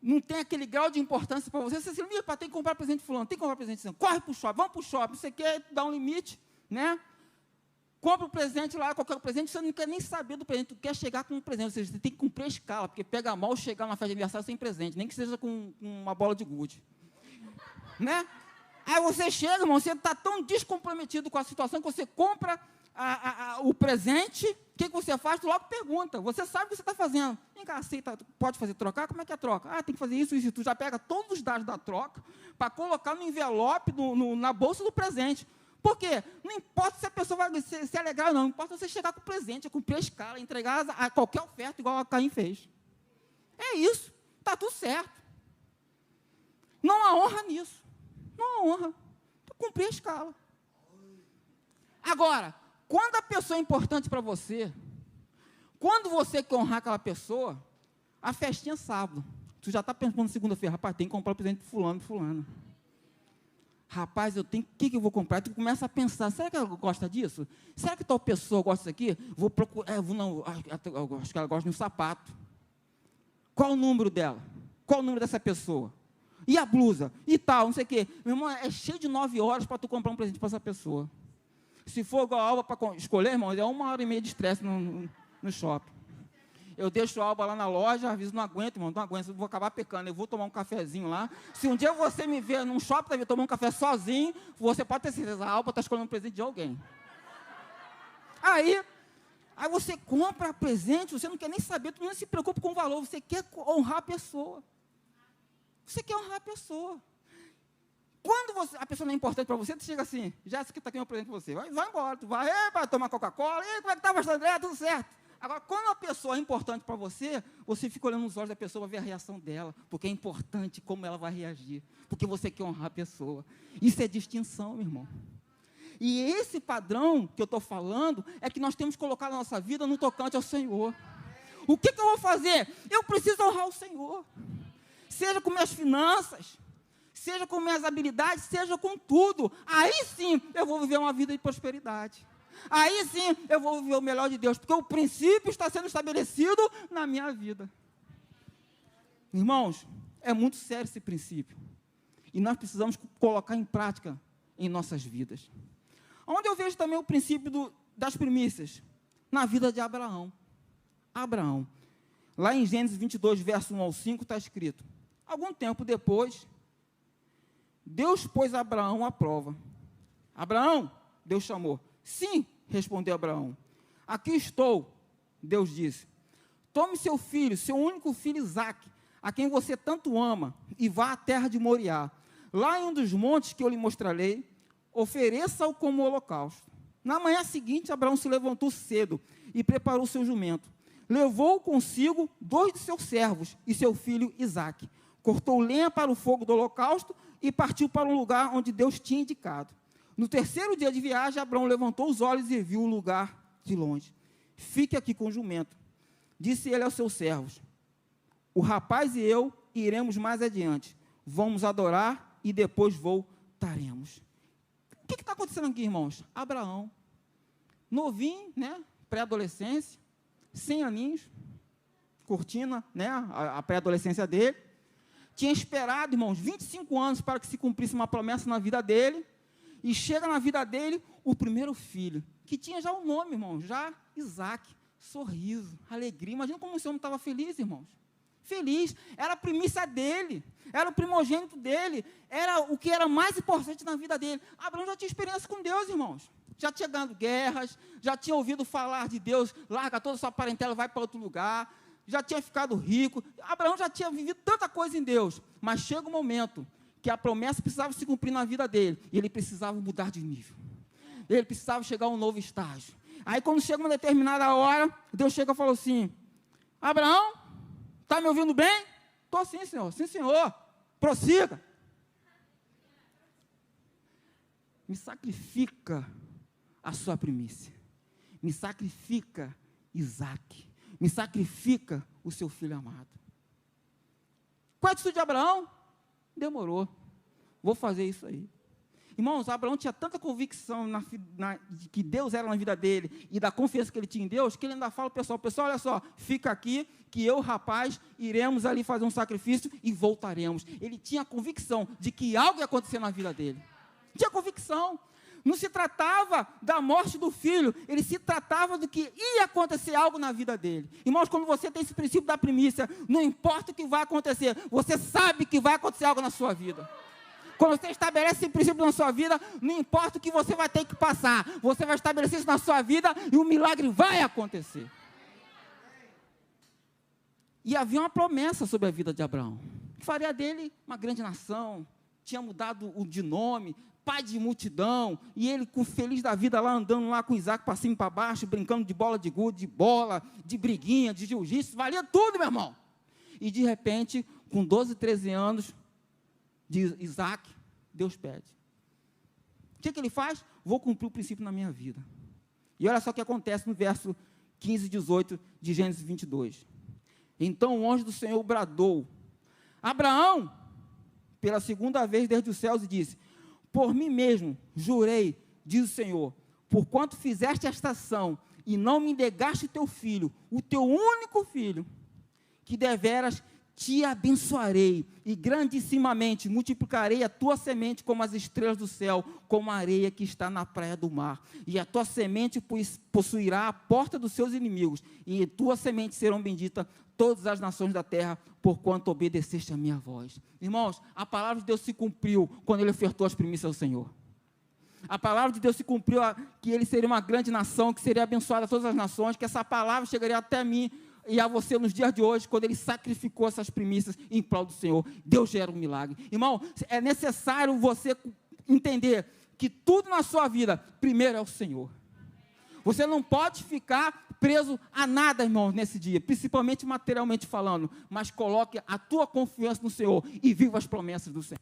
Speaker 1: não tem aquele grau de importância para você, você se liga, tem que comprar presente de fulano, tem que comprar presente de fulano. Corre para o shopping, vamos para o shopping. Você quer dar um limite, né? Compra o presente lá, qualquer presente, você não quer nem saber do presente, tu quer chegar com um presente, ou seja, você tem que cumprir a escala, porque pega mal chegar numa festa de aniversário sem presente, nem que seja com uma bola de gude. né? Aí você chega, irmão, você está tão descomprometido com a situação que você compra o presente, o que você faz? Tu logo pergunta, você sabe o que você está fazendo. Vem cá, aceita, pode fazer trocar? Como é que é a troca? Ah, tem que fazer isso, isso, tu já pega todos os dados da troca para colocar no envelope, na bolsa do presente. Por quê? Não importa se a pessoa vai se alegrar ou não, importa você chegar com o presente, cumprir a escala, entregar a qualquer oferta, igual a Caim fez. É isso, está tudo certo. Não há honra nisso. Não há honra. Cumprir a escala. Agora, quando a pessoa é importante para você, quando você quer honrar aquela pessoa, a festinha é sábado. Tu já está pensando segunda-feira, rapaz, tem que comprar o presente de fulano e fulana. Rapaz, o que eu vou comprar? Tu começa a pensar, será que ela gosta disso? Será que tal pessoa gosta disso aqui? Vou procurar, eu acho que ela gosta de um sapato. Qual o número dela? Qual o número dessa pessoa? E a blusa? E tal, não sei o quê. Meu irmão, é cheio de 9 horas para tu comprar um presente para essa pessoa. Se for igual a Alba para escolher, irmão, é 1h30 de estresse no shopping. Eu deixo a Alba lá na loja, às vezes não aguento, irmão, não aguento, eu vou acabar pecando, eu vou tomar um cafezinho lá. Se um dia você me ver num shopping, tomar um café sozinho, você pode ter certeza, a Alba está escolhendo um presente de alguém. Aí você compra presente, você não quer nem saber, tu não se preocupa com o valor, você quer honrar a pessoa. Você quer honrar a pessoa. Quando a pessoa não é importante para você, tu chega assim, Jéssica, está aqui um presente para você, vai embora, tu vai tomar Coca-Cola, como é que está, pastor André, tudo certo. Agora, quando a pessoa é importante para você, você fica olhando nos olhos da pessoa para ver a reação dela, porque é importante como ela vai reagir, porque você quer honrar a pessoa. Isso é distinção, meu irmão. E esse padrão que eu estou falando, é que nós temos que colocar na nossa vida no tocante ao Senhor. O que eu vou fazer? Eu preciso honrar o Senhor. Seja com minhas finanças, seja com minhas habilidades, seja com tudo. Aí sim, eu vou viver uma vida de prosperidade. Aí sim, eu vou viver o melhor de Deus, porque o princípio está sendo estabelecido na minha vida. Irmãos, é muito sério esse princípio. E nós precisamos colocar em prática em nossas vidas. Onde eu vejo também o princípio das primícias? Na vida de Abraão. Abraão. Lá em Gênesis 22, verso 1 ao 5, está escrito: algum tempo depois, Deus pôs Abraão à prova. Abraão, Deus chamou. Sim, respondeu Abraão. Aqui estou, Deus disse. Tome seu filho, seu único filho Isaque, a quem você tanto ama, e vá à terra de Moriá. Lá em um dos montes que eu lhe mostrarei, ofereça-o como holocausto. Na manhã seguinte, Abraão se levantou cedo e preparou seu jumento. Levou consigo 2 de seus servos e seu filho Isaque. Cortou lenha para o fogo do holocausto e partiu para um lugar onde Deus tinha indicado. No 3º dia de viagem, Abraão levantou os olhos e viu o lugar de longe. Fique aqui com o jumento. Disse ele aos seus servos: o rapaz e eu iremos mais adiante. Vamos adorar e depois voltaremos. O que está acontecendo aqui, irmãos? Abraão, novinho, né? Pré-adolescência, 100 aninhos, curtindo, né? A pré-adolescência dele. Tinha esperado, irmãos, 25 anos para que se cumprisse uma promessa na vida dele. E chega na vida dele o primeiro filho, que tinha já o nome, irmão, já Isaque, sorriso, alegria. Imagina como esse homem estava feliz, irmãos. Feliz, era a primícia dele, era o primogênito dele, era o que era mais importante na vida dele. Abraão já tinha experiência com Deus, irmãos. Já tinha ganhado guerras, já tinha ouvido falar de Deus, larga toda a sua parentela e vai para outro lugar. Já tinha ficado rico. Abraão já tinha vivido tanta coisa em Deus, mas chega um momento que a promessa precisava se cumprir na vida dele, e ele precisava mudar de nível, ele precisava chegar a um novo estágio. Aí quando chega uma determinada hora, Deus chega e falou assim: Abraão, está me ouvindo bem? Estou sim, senhor, prossiga. Me sacrifica a sua primícia, me sacrifica Isaque, me sacrifica o seu filho amado. Qual a atitude de Abraão? Demorou, vou fazer isso aí. Irmãos, Abraão tinha tanta convicção de que Deus era na vida dele e da confiança que ele tinha em Deus, que ele ainda fala ao pessoal, olha só, fica aqui, que eu, rapaz, iremos ali fazer um sacrifício e voltaremos. Ele tinha convicção de que algo ia acontecer na vida dele. Tinha convicção. Não se tratava da morte do filho, ele se tratava do que ia acontecer algo na vida dele. Irmãos, quando você tem esse princípio da primícia, não importa o que vai acontecer, você sabe que vai acontecer algo na sua vida. Quando você estabelece esse princípio na sua vida, não importa o que você vai ter que passar, você vai estabelecer isso na sua vida e o milagre vai acontecer. E havia uma promessa sobre a vida de Abraão, que faria dele uma grande nação, tinha mudado o de nome, pai de multidão, e ele feliz da vida lá, andando lá com Isaac para cima e para baixo, brincando de bola de gude, de bola, de briguinha, de jiu-jitsu, valia tudo, meu irmão. E de repente, com 12, 13 anos de Isaac, Deus pede. O que ele faz? Vou cumprir o princípio na minha vida. E olha só o que acontece no verso 15 e 18 de Gênesis 22. Então o anjo do Senhor bradou: Abraão, pela segunda vez desde os céus, e disse: por mim mesmo jurei, diz o Senhor, porquanto fizeste esta ação e não me negaste teu filho, o teu único filho, que deveras te abençoarei e grandissimamente multiplicarei a tua semente como as estrelas do céu, como a areia que está na praia do mar. E a tua semente possuirá a porta dos seus inimigos, e em tua semente serão benditas todas as nações da terra, porquanto obedeceste a minha voz. Irmãos, a palavra de Deus se cumpriu quando ele ofertou as primícias ao Senhor. A palavra de Deus se cumpriu, que ele seria uma grande nação, que seria abençoada a todas as nações, que essa palavra chegaria até mim e a você nos dias de hoje, quando ele sacrificou essas primícias em prol do Senhor. Deus gera um milagre. Irmão, é necessário você entender que tudo na sua vida, primeiro é o Senhor. Você não pode ficar preso a nada, irmão, nesse dia, principalmente materialmente falando, mas coloque a tua confiança no Senhor e viva as promessas do Senhor.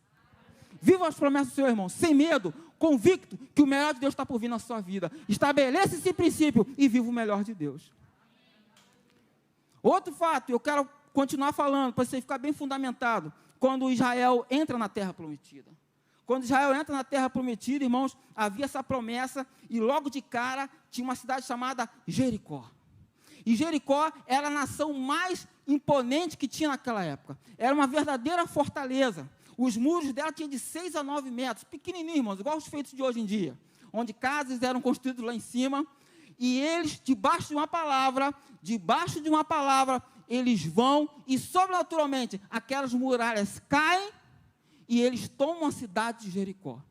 Speaker 1: Viva as promessas do Senhor, irmão, sem medo, convicto que o melhor de Deus está por vir na sua vida. Estabeleça esse princípio e viva o melhor de Deus. Outro fato, eu quero continuar falando, para você ficar bem fundamentado, quando Israel entra na terra prometida. Quando Israel entra na terra prometida, irmãos, havia essa promessa, e logo de cara, tinha uma cidade chamada Jericó. E Jericó era a nação mais imponente que tinha naquela época. Era uma verdadeira fortaleza. Os muros dela tinham de 6 a 9 metros, pequenininhos, irmãos, igual os feitos de hoje em dia, onde casas eram construídas lá em cima, e eles, debaixo de uma palavra, eles vão, e sobrenaturalmente, aquelas muralhas caem, e eles tomam a cidade de Jericó.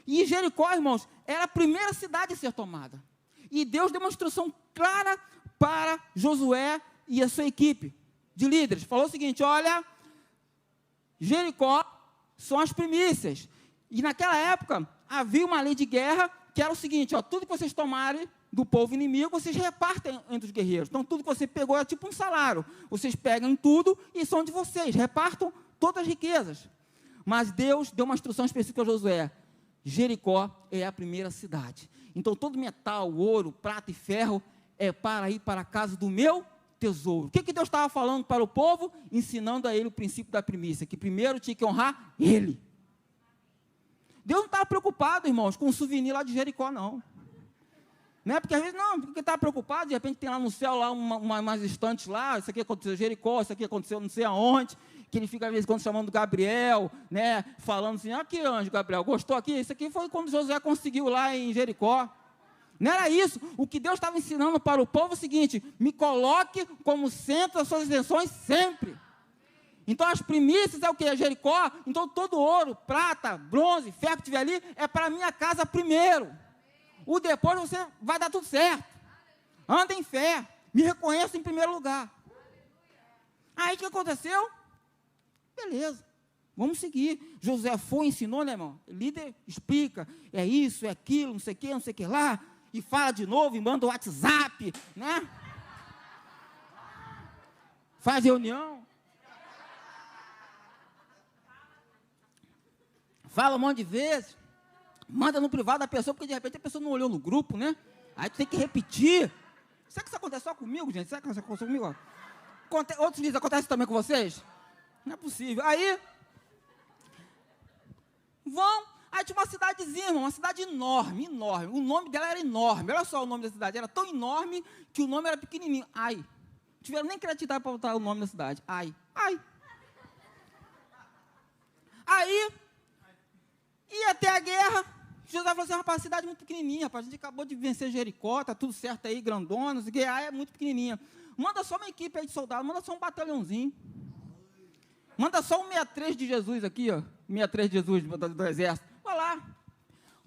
Speaker 1: E Jericó, irmãos, era a primeira cidade a ser tomada. E Deus deu uma instrução clara para Josué e a sua equipe de líderes. Falou o seguinte: olha, Jericó são as primícias. E naquela época, havia uma lei de guerra, que era o seguinte: ó, tudo que vocês tomarem do povo inimigo, vocês repartem entre os guerreiros. Então, tudo que você pegou é tipo um salário. Vocês pegam tudo e são de vocês. Repartam todas as riquezas. Mas Deus deu uma instrução específica a Josué: Jericó é a primeira cidade. Então, todo metal, ouro, prata e ferro é para ir para a casa do meu tesouro. O que Deus estava falando para o povo? Ensinando a ele o princípio da primícia, que primeiro tinha que honrar ele. Deus não estava preocupado, irmãos, com o souvenir lá de Jericó, não. Não é porque às vezes, não, porque está preocupado, de repente tem lá no céu, lá umas estantes lá, isso aqui aconteceu em Jericó, isso aqui aconteceu não sei aonde, que ele fica às vezes quando chamando Gabriel, né, falando assim: aqui anjo Gabriel, gostou aqui? Isso aqui foi quando Josué conseguiu lá em Jericó. Não era isso. O que Deus estava ensinando para o povo é o seguinte: me coloque como centro das suas atenções sempre. Então as primícias é o que? É Jericó. Então todo ouro, prata, bronze, ferro que tiver ali, é para a minha casa primeiro. O depois você vai dar tudo certo. Anda em fé, me reconheça em primeiro lugar. Aí o que aconteceu? Beleza, vamos seguir. Josué foi, ensinou, né, irmão? O líder explica, é isso, é aquilo, não sei o que lá, e fala de novo, e manda o WhatsApp, né? Faz reunião. Fala um monte de vezes. Manda no privado da pessoa, porque de repente a pessoa não olhou no grupo, né? Aí tu tem que repetir. Será que isso acontece só comigo, gente? Será que isso acontece comigo? Outros vídeos acontece também com vocês? Não é possível. Aí, aí tinha uma cidadezinha, irmão, uma cidade enorme, enorme. O nome dela era enorme. Olha só o nome da cidade. Era tão enorme que o nome era pequenininho. Ai. Não tiveram nem criatividade para botar o nome da cidade. Ai. Aí, ia até a guerra. José falou assim: rapaz, a cidade é muito pequenininha, rapaz, a gente acabou de vencer Jericó, tá tudo certo aí, grandona, não sei o que, é muito pequenininha. Manda só uma equipe aí de soldados, manda só um batalhãozinho. Manda só um 63 de Jesus aqui, ó. 63 de Jesus do exército. Vai lá.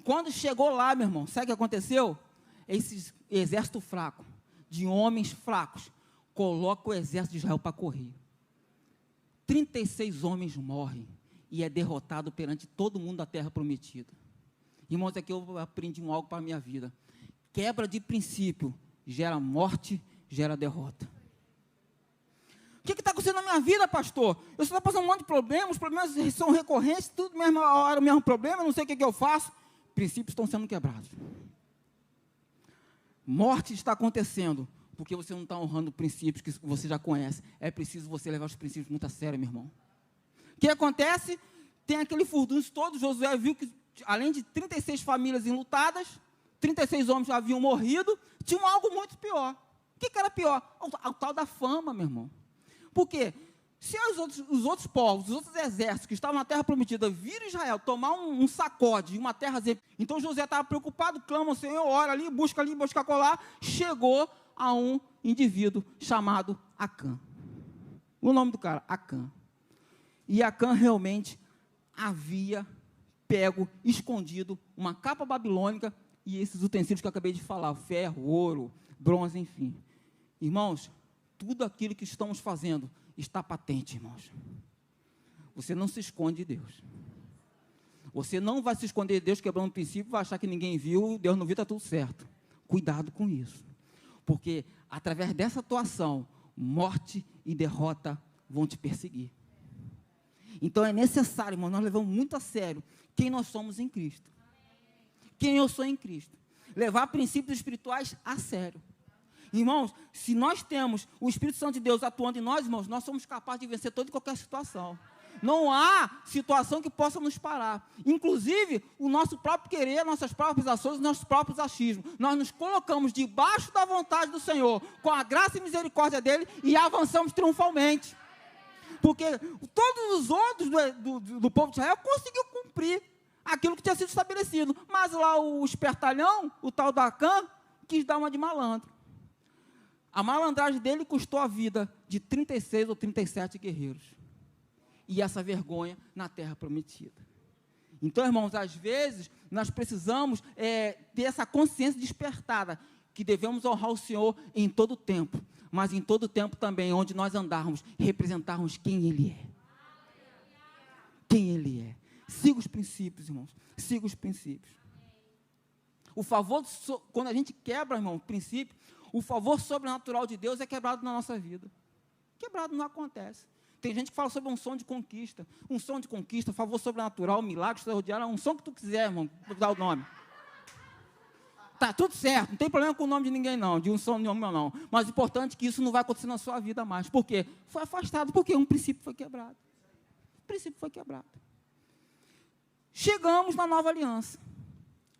Speaker 1: Quando chegou lá, meu irmão, sabe o que aconteceu? Esse exército fraco, de homens fracos, coloca o exército de Israel para correr. 36 homens morrem e é derrotado perante todo mundo da terra prometida. Irmãos, aqui eu aprendi algo para a minha vida. Quebra de princípio gera morte, gera derrota. O que está acontecendo na minha vida, pastor? Eu só estou passando um monte de problemas, os problemas são recorrentes, tudo mesmo hora, o mesmo problema, não sei o que eu faço. Princípios estão sendo quebrados. Morte está acontecendo, porque você não está honrando princípios que você já conhece. É preciso você levar os princípios muito a sério, meu irmão. O que acontece? Tem aquele furdúncio todo. Josué viu que, além de 36 famílias enlutadas, 36 homens já haviam morrido, tinha algo muito pior. O que era pior? O tal da fama, meu irmão. Por quê? Se os outros povos, os outros exércitos que estavam na terra prometida viram Israel tomar um sacode, uma terra... Então Josué estava preocupado, clama ao Senhor, ora ali, busca colar. Chegou a um indivíduo chamado Acã. O nome do cara, Acã. E Acã realmente havia pego, escondido, uma capa babilônica e esses utensílios que eu acabei de falar, ferro, ouro, bronze, enfim. Irmãos, tudo aquilo que estamos fazendo está patente, irmãos. Você não se esconde de Deus. Você não vai se esconder de Deus quebrando um princípio, vai achar que ninguém viu, Deus não viu, está tudo certo. Cuidado com isso. Porque através dessa atuação, morte e derrota vão te perseguir. Então é necessário, irmão, nós levamos muito a sério quem nós somos em Cristo. Quem eu sou em Cristo. Levar princípios espirituais a sério. Irmãos, se nós temos o Espírito Santo de Deus atuando em nós, irmãos, nós somos capazes de vencer toda e qualquer situação. Não há situação que possa nos parar. Inclusive, o nosso próprio querer, nossas próprias ações, nossos próprios achismos. Nós nos colocamos debaixo da vontade do Senhor, com a graça e misericórdia dEle, e avançamos triunfalmente. Porque todos os outros do povo de Israel conseguiu cumprir aquilo que tinha sido estabelecido. Mas lá o espertalhão, o tal da Acã, quis dar uma de malandro. A malandragem dele custou a vida de 36 ou 37 guerreiros. E essa vergonha na terra prometida. Então, irmãos, às vezes, nós precisamos ter essa consciência despertada, que devemos honrar o Senhor em todo o tempo, mas em todo o tempo também, onde nós andarmos, representarmos quem Ele é. Quem Ele é. Siga os princípios, irmãos. Siga os princípios. O favor, quando a gente quebra, irmão, o princípio, o favor sobrenatural de Deus é quebrado na nossa vida. Quebrado não acontece. Tem gente que fala sobre um som de conquista. Um som de conquista, favor sobrenatural, milagre extraordinário, um som que tu quiser, irmão, vou dar o nome. Tá tudo certo, não tem problema com o nome de ninguém não, de um som de nome não. Mas o importante é que isso não vai acontecer na sua vida mais. Por quê? Foi afastado, porque um princípio foi quebrado. O princípio foi quebrado. Chegamos na nova aliança.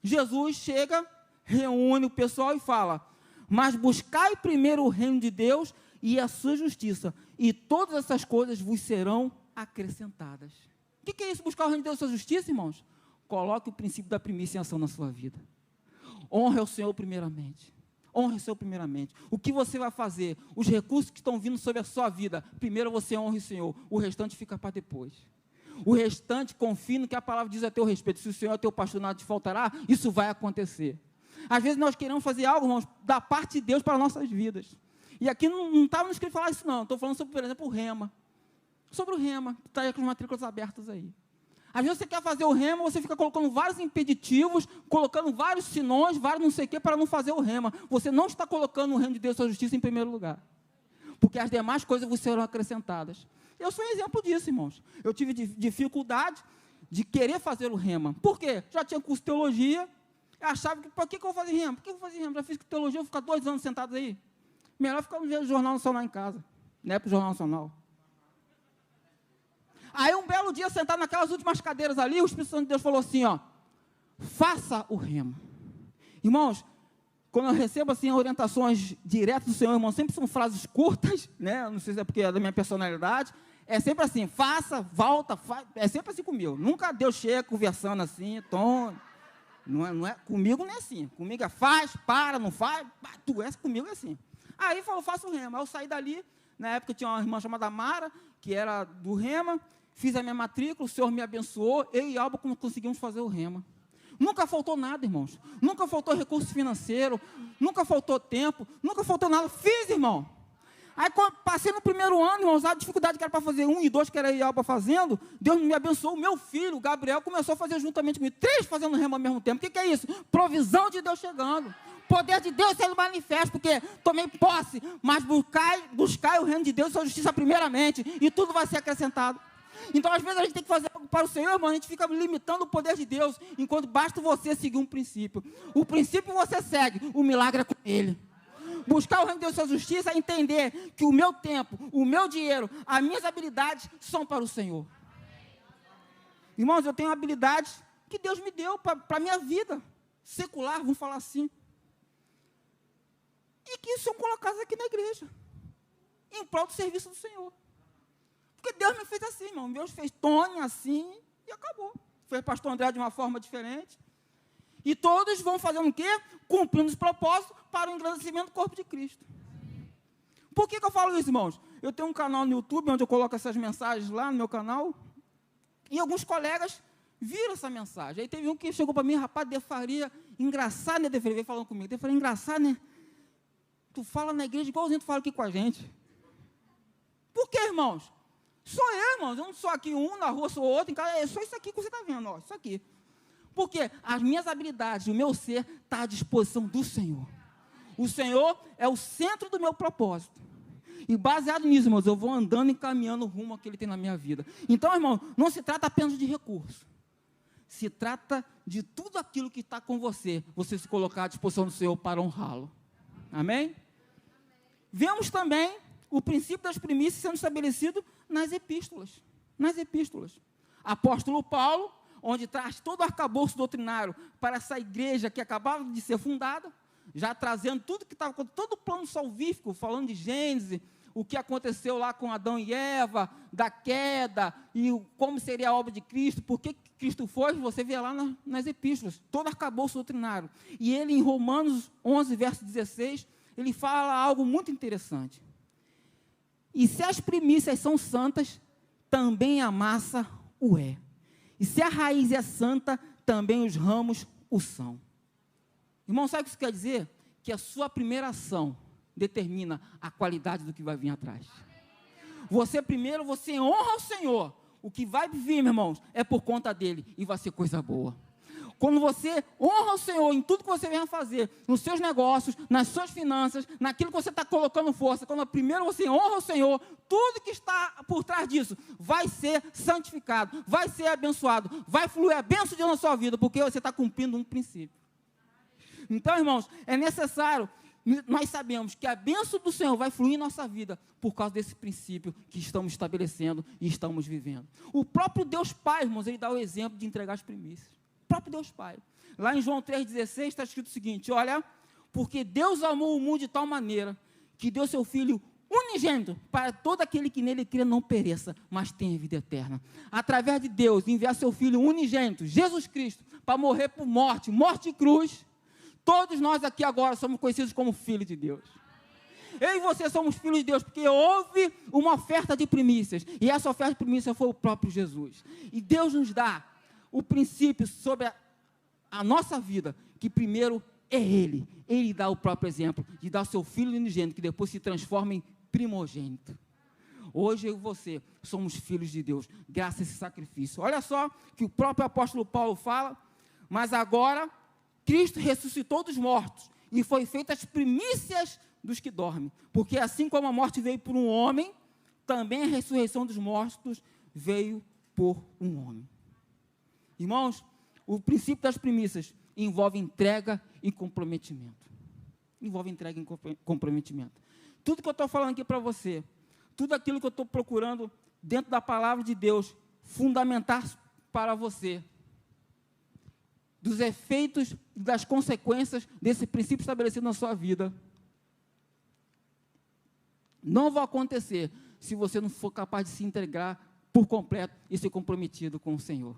Speaker 1: Jesus chega, reúne o pessoal e fala: mas buscai primeiro o reino de Deus e a sua justiça, e todas essas coisas vos serão acrescentadas. O que é isso, buscar o reino de Deus e a sua justiça, irmãos? Coloque o princípio da primícia em ação na sua vida. Honre o Senhor primeiramente. Honre o Senhor primeiramente. O que você vai fazer? Os recursos que estão vindo sobre a sua vida, primeiro você honre o Senhor, o restante fica para depois. O restante, confie no que a palavra diz a teu respeito. Se o Senhor é teu pastor, nada te faltará, isso vai acontecer. Às vezes nós queremos fazer algo, irmãos, da parte de Deus para nossas vidas. E aqui não estava no escrito falar isso não. Estou falando sobre, por exemplo, o rema. Sobre o rema, está aí com as matrículas abertas aí. Às vezes você quer fazer o rema, você fica colocando vários impeditivos, colocando vários sinões, vários não sei o que, para não fazer o rema. Você não está colocando o reino de Deus e a justiça em primeiro lugar. Porque as demais coisas vos serão acrescentadas. Eu sou um exemplo disso, irmãos. Eu tive dificuldade de querer fazer o rema. Por quê? Já tinha curso de teologia, eu achava que, por que eu vou fazer rema? Por que eu vou fazer rema? Já fiz teologia, eu vou ficar 2 anos sentado aí. Melhor ficar no Jornal Nacional em casa. Não é para o Jornal Nacional. Aí um belo dia, sentado naquelas últimas cadeiras ali, o Espírito Santo de Deus falou assim, ó: faça o rema. Irmãos, quando eu recebo assim orientações diretas do Senhor, irmão, sempre são frases curtas, né? Não sei se é porque é da minha personalidade. É sempre assim, faça, volta, faz. É sempre assim comigo. Nunca Deus chega conversando assim, tom. Não é, comigo não é assim. Comigo é faz, para, não faz. Comigo é assim. Aí falou, faça o rema. Aí eu saí dali. Na época tinha uma irmã chamada Mara, que era do rema. fiz a minha matrícula, o Senhor me abençoou, eu e Alba conseguimos fazer o rema. Nunca faltou nada, irmãos. Nunca faltou recurso financeiro, nunca faltou tempo, nunca faltou nada. Fiz, irmão. Aí, quando passei no primeiro ano, irmãos, a dificuldade que era para fazer 1 e 2, que era eu e Alba fazendo, Deus me abençoou. O meu filho, o Gabriel, começou a fazer juntamente comigo. 3 fazendo rema ao mesmo tempo. O que é isso? Provisão de Deus chegando. Poder de Deus sendo manifesto, porque tomei posse. Mas buscai o reino de Deus e sua justiça primeiramente, e tudo vai ser acrescentado. Então, às vezes, a gente tem que fazer algo para o Senhor, irmão, a gente fica limitando o poder de Deus, enquanto basta você seguir um princípio. O princípio você segue, o milagre é com Ele. Buscar o reino de Deus e sua justiça é entender que o meu tempo, o meu dinheiro, as minhas habilidades são para o Senhor. Irmãos, eu tenho habilidades que Deus me deu para a minha vida secular, vamos falar assim. E que são colocadas aqui na igreja, em prol do serviço do Senhor. Porque Deus me fez assim, irmão. Deus fez Tony assim e acabou. Fez pastor André de uma forma diferente. E todos vão fazendo o quê? Cumprindo os propósitos para o engrandecimento do corpo de Cristo. Por que eu falo isso, irmãos? Eu tenho um canal no YouTube, onde eu coloco essas mensagens lá no meu canal. E alguns colegas viram essa mensagem. Aí teve um que chegou para mim, rapaz, Defaria, engraçado, né, Defaria? Veio falando comigo. Defaria, engraçado, né? Tu fala na igreja igualzinho tu fala aqui com a gente. Por quê, irmãos? Sou eu, irmãos. Eu não sou aqui um, na rua sou outro, em casa. É só isso aqui que você está vendo, ó, isso aqui. Porque as minhas habilidades, o meu ser, está à disposição do Senhor. O Senhor é o centro do meu propósito. E baseado nisso, irmãos, eu vou andando e caminhando rumo ao que Ele tem na minha vida. Então, irmão, não se trata apenas de recurso. Se trata de tudo aquilo que está com você, você se colocar à disposição do Senhor para honrá-lo. Amém? Vemos também o princípio das primícias sendo estabelecido nas epístolas. Nas epístolas. Apóstolo Paulo, onde traz todo o arcabouço doutrinário para essa igreja que acabava de ser fundada, já trazendo tudo que estava, todo o plano salvífico, falando de Gênesis, o que aconteceu lá com Adão e Eva, da queda, e como seria a obra de Cristo, por que Cristo foi, você vê lá nas epístolas, todo arcabouço doutrinário. E ele, em Romanos 11, verso 16, ele fala algo muito interessante. E se as primícias são santas, também a massa o é. E se a raiz é santa, também os ramos o são. Irmão, sabe o que isso quer dizer? Que a sua primeira ação determina a qualidade do que vai vir atrás. Você primeiro, você honra o Senhor. O que vai vir, meus irmãos, é por conta dele e vai ser coisa boa. Quando você honra o Senhor em tudo que você vem a fazer, nos seus negócios, nas suas finanças, naquilo que você está colocando força, quando primeiro você honra o Senhor, tudo que está por trás disso vai ser santificado, vai ser abençoado, vai fluir a bênção de Deus na sua vida, porque você está cumprindo um princípio. Então, irmãos, é necessário, nós sabemos que a bênção do Senhor vai fluir em nossa vida por causa desse princípio que estamos estabelecendo e estamos vivendo. O próprio Deus Pai, irmãos, Ele dá o exemplo de entregar as primícias. O próprio Deus Pai. Lá em João 3,16 está escrito o seguinte, olha, porque Deus amou o mundo de tal maneira que deu seu Filho unigênito para todo aquele que nele crê não pereça, mas tenha vida eterna. Através de Deus enviar seu Filho unigênito, Jesus Cristo, para morrer por morte e cruz, todos nós aqui agora somos conhecidos como filhos de Deus. Eu e você somos filhos de Deus, porque houve uma oferta de primícias, e essa oferta de primícias foi o próprio Jesus. E Deus nos dá o princípio sobre a nossa vida, que primeiro é Ele. Ele dá o próprio exemplo, de dar o seu Filho unigênito, que depois se transforma em primogênito. Hoje eu e você somos filhos de Deus, graças a esse sacrifício. Olha só que o próprio apóstolo Paulo fala, mas agora Cristo ressuscitou dos mortos e foi feita as primícias dos que dormem. Porque assim como a morte veio por um homem, também a ressurreição dos mortos veio por um homem. Irmãos, o princípio das primícias envolve entrega e comprometimento. Envolve entrega e comprometimento. Tudo que eu estou falando aqui para você, tudo aquilo que eu estou procurando dentro da palavra de Deus, fundamentar para você, dos efeitos, das consequências desse princípio estabelecido na sua vida, não vai acontecer se você não for capaz de se entregar por completo e ser comprometido com o Senhor.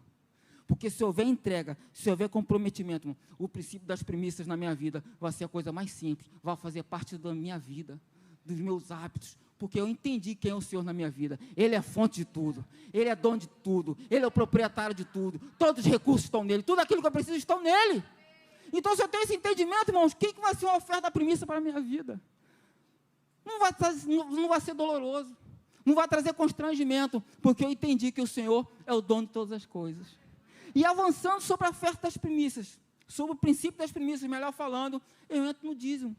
Speaker 1: Porque se houver entrega, se houver comprometimento, o princípio das primícias na minha vida vai ser a coisa mais simples, vai fazer parte da minha vida. dos meus hábitos, porque eu entendi quem é o Senhor na minha vida. Ele é a fonte de tudo, Ele é dono de tudo, Ele é o proprietário de tudo, todos os recursos estão nele, tudo aquilo que eu preciso estão nele. Então, se eu tenho esse entendimento, irmãos, o que vai ser uma oferta primícia para a minha vida? Não vai ser doloroso, não vai trazer constrangimento, porque eu entendi que o Senhor é o dono de todas as coisas. E avançando sobre a oferta das primícias, sobre o princípio das primícias, melhor falando, eu entro no dízimo.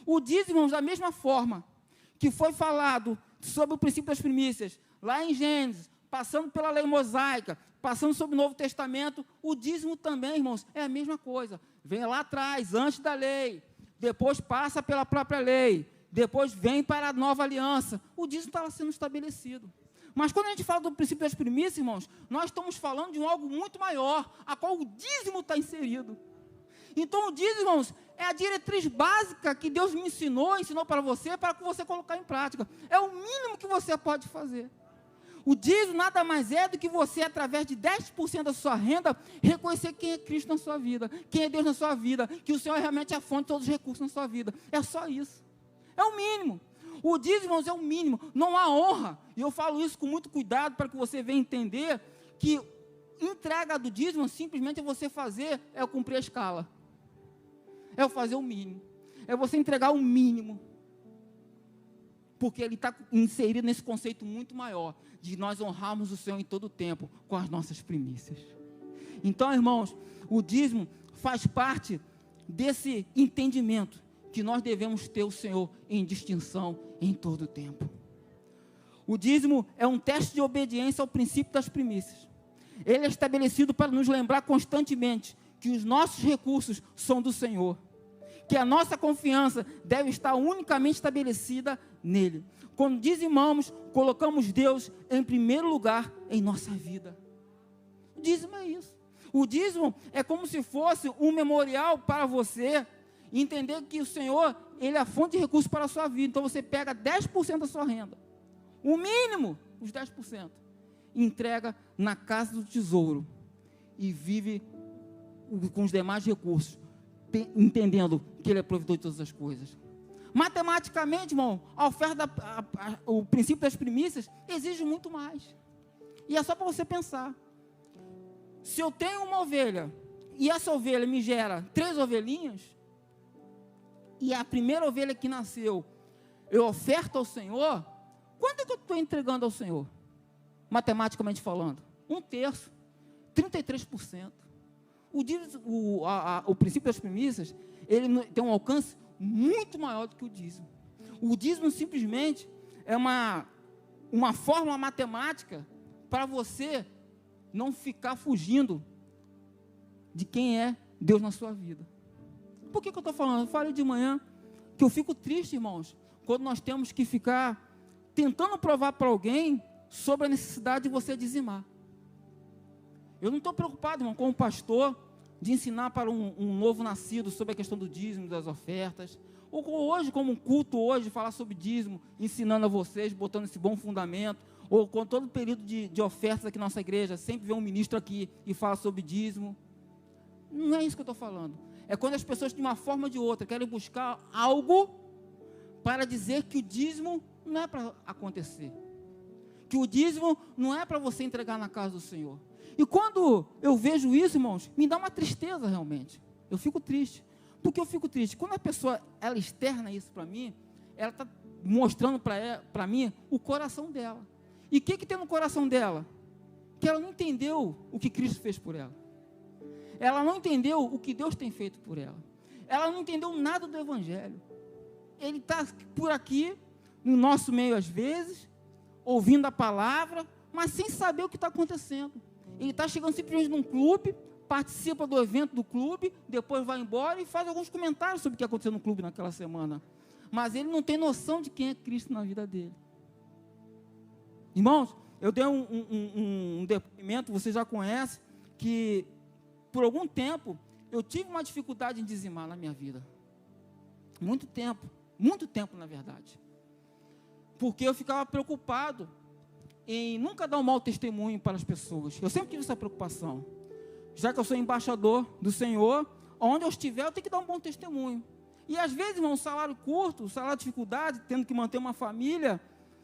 Speaker 1: O dízimo, irmãos, da mesma forma que foi falado sobre o princípio das primícias, lá em Gênesis, passando pela lei mosaica, passando sobre o Novo Testamento, o dízimo também, irmãos, é a mesma coisa. Vem lá atrás, antes da lei, depois passa pela própria lei, depois vem para a nova aliança. O dízimo estava sendo estabelecido. Mas quando a gente fala do princípio das primícias, irmãos, nós estamos falando de algo muito maior, a qual o dízimo está inserido. Então, o dízimo, irmãos, é a diretriz básica que Deus me ensinou para que você colocar em prática. É o mínimo que você pode fazer. O dízimo nada mais é do que você, através de 10% da sua renda, reconhecer quem é Cristo na sua vida, quem é Deus na sua vida, que o Senhor é realmente a fonte de todos os recursos na sua vida. É só isso. É o mínimo. O dízimo, irmãos, é o mínimo. Não há honra. E eu falo isso com muito cuidado para que você venha entender que entrega do dízimo simplesmente é você fazer, é cumprir a escala. É fazer o mínimo. É você entregar o mínimo. Porque ele está inserido nesse conceito muito maior, de nós honrarmos o Senhor em todo o tempo, com as nossas primícias. Então, irmãos, o dízimo faz parte desse entendimento, que nós devemos ter o Senhor em distinção em todo o tempo. O dízimo é um teste de obediência ao princípio das primícias. Ele é estabelecido para nos lembrar constantemente que os nossos recursos são do Senhor, que a nossa confiança deve estar unicamente estabelecida nele. Quando dizimamos, colocamos Deus em primeiro lugar em nossa vida. O dízimo é isso. O dízimo é como se fosse um memorial para você entender que o Senhor, Ele é a fonte de recursos para a sua vida. Então você pega 10% da sua renda, o mínimo, os 10%, entrega na casa do tesouro e vive com os demais recursos, entendendo que Ele é provedor de todas as coisas. Matematicamente, irmão, a oferta, o princípio das primícias exige muito mais. E é só para você pensar. Se eu tenho uma ovelha e essa ovelha me gera 3 ovelhinhas, e a primeira ovelha que nasceu, eu oferto ao Senhor, quanto é que eu estou entregando ao Senhor? Matematicamente falando, 1/3, 33%. O princípio das primícias, ele tem um alcance muito maior do que o dízimo. O dízimo simplesmente é uma fórmula matemática para você não ficar fugindo de quem é Deus na sua vida. Por que eu estou falando? Eu falei de manhã que eu fico triste, irmãos, quando nós temos que ficar tentando provar para alguém sobre a necessidade de você dizimar. Eu não estou preocupado, irmão, como pastor, de ensinar para um novo nascido sobre a questão do dízimo, das ofertas, ou hoje, como um culto hoje, falar sobre dízimo, ensinando a vocês, botando esse bom fundamento, ou com todo o período de ofertas aqui na nossa igreja, sempre vem um ministro aqui e fala sobre dízimo. Não é isso que eu estou falando. É quando as pessoas, de uma forma ou de outra, querem buscar algo para dizer que o dízimo não é para acontecer, que o dízimo não é para você entregar na casa do Senhor. E quando eu vejo isso, irmãos, me dá uma tristeza realmente. Eu fico triste. Por que eu fico triste? Quando a pessoa, ela externa isso para mim, ela está mostrando para mim o coração dela. E o que tem no coração dela? Que ela não entendeu o que Cristo fez por ela. Ela não entendeu o que Deus tem feito por ela. Ela não entendeu nada do Evangelho. Ele está por aqui, no nosso meio às vezes, ouvindo a palavra, mas sem saber o que está acontecendo. Ele está chegando simplesmente num clube, participa do evento do clube, depois vai embora e faz alguns comentários sobre o que aconteceu no clube naquela semana. Mas ele não tem noção de quem é Cristo na vida dele. Irmãos, eu dei um depoimento, você já conhece, que por algum tempo eu tive uma dificuldade em dizimar na minha vida. Muito tempo na verdade. Porque eu ficava preocupado em nunca dar um mau testemunho para as pessoas. Eu sempre tive essa preocupação. Já que eu sou embaixador do Senhor, onde eu estiver, eu tenho que dar um bom testemunho. E às vezes, irmão, salário curto, salário de dificuldade, tendo que manter uma família,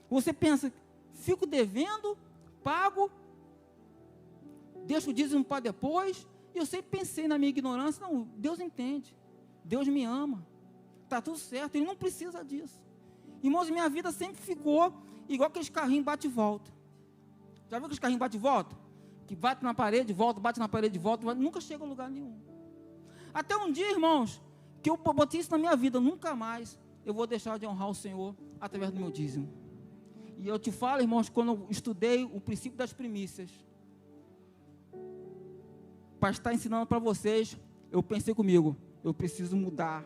Speaker 1: você pensa, fico devendo, pago, deixo o dízimo para depois. E eu sempre pensei na minha ignorância, não, Deus entende, Deus me ama, está tudo certo, Ele não precisa disso. Irmãos, minha vida sempre ficou igual aqueles carrinhos bate e volta. Já viu aqueles carrinhos bate e volta? Que bate na parede, volta, bate na parede, volta, nunca chega a lugar nenhum. Até um dia, irmãos, que eu botei isso na minha vida, nunca mais eu vou deixar de honrar o Senhor através do meu dízimo. E eu te falo, irmãos, quando eu estudei o princípio das primícias, para estar ensinando para vocês, eu pensei comigo, eu preciso mudar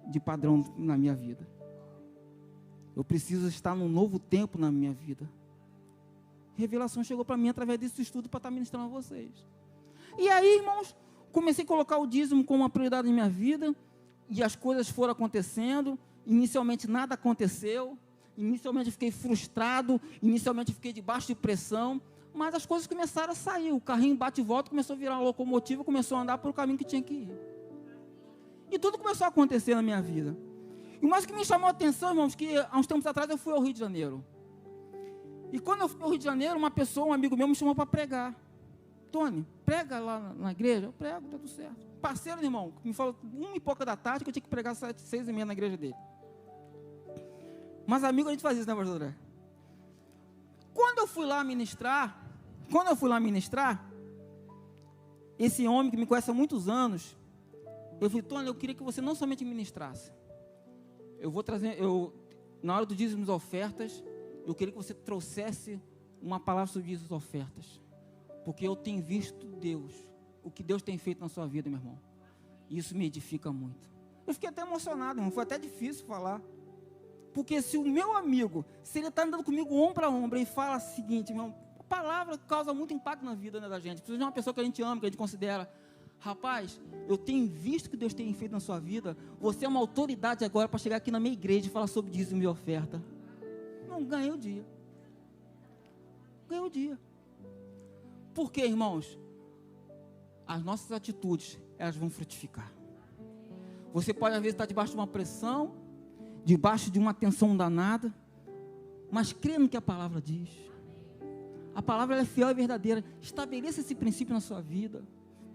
Speaker 1: de padrão na minha vida. Eu preciso estar num novo tempo na minha vida. Revelação chegou para mim através desse estudo para estar ministrando a vocês. E aí, irmãos, comecei a colocar o dízimo como uma prioridade na minha vida, e as coisas foram acontecendo. Inicialmente nada aconteceu, inicialmente fiquei frustrado, inicialmente fiquei debaixo de pressão, mas as coisas começaram a sair, o carrinho bate e volta, começou a virar uma locomotiva, começou a andar por o caminho que tinha que ir. E tudo começou a acontecer na minha vida. E o mais que me chamou a atenção, irmãos, que há uns tempos atrás eu fui ao Rio de Janeiro. E quando eu fui ao Rio de Janeiro, uma pessoa, um amigo meu, me chamou para pregar. Tony, prega lá na igreja? Eu prego, está tudo certo. Parceiro, irmão, me falou 1h pouca da tarde que eu tinha que pregar 6h30 na igreja dele. Mas amigo, a gente faz isso, né, pastor André? Quando eu fui lá ministrar, esse homem que me conhece há muitos anos, eu falei, Tony, eu queria que você não somente ministrasse. Eu vou trazer, na hora do dízimo das ofertas, eu queria que você trouxesse uma palavra sobre dízimo das ofertas. Porque eu tenho visto Deus, o que Deus tem feito na sua vida, meu irmão. E isso me edifica muito. Eu fiquei até emocionado, irmão, foi até difícil falar. Porque se o meu amigo, se ele está andando comigo ombro a ombro e fala o seguinte, irmão, a palavra causa muito impacto na vida, né, da gente. Precisa de uma pessoa que a gente ama, que a gente considera. Rapaz, eu tenho visto o que Deus tem feito na sua vida. Você é uma autoridade agora para chegar aqui na minha igreja e falar sobre dízimo e oferta. Não, ganhei o dia. Ganhei o dia. Por quê, irmãos? As nossas atitudes, elas vão frutificar. Você pode às vezes estar debaixo de uma pressão, debaixo de uma tensão danada, mas crê no que a palavra diz. A palavra ela é fiel e verdadeira. Estabeleça esse princípio na sua vida.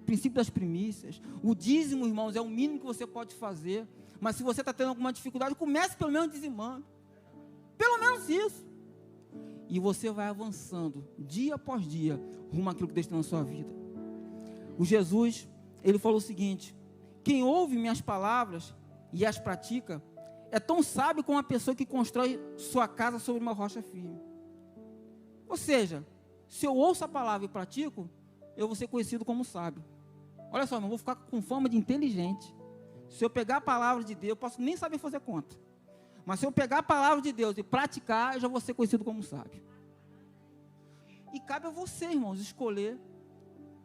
Speaker 1: Princípio das primícias. O dízimo, irmãos, é o mínimo que você pode fazer. Mas se você está tendo alguma dificuldade, comece pelo menos dizimando. Pelo menos isso. E você vai avançando, dia após dia, rumo àquilo que Deus tem na sua vida. O Jesus, ele falou o seguinte: quem ouve minhas palavras e as pratica, é tão sábio como a pessoa que constrói sua casa sobre uma rocha firme. Ou seja, se eu ouço a palavra e pratico, eu vou ser conhecido como sábio. Olha só, não vou ficar com fama de inteligente. Se eu pegar a palavra de Deus, eu posso nem saber fazer conta. Mas se eu pegar a palavra de Deus e praticar, eu já vou ser conhecido como sábio. E cabe a você, irmãos, escolher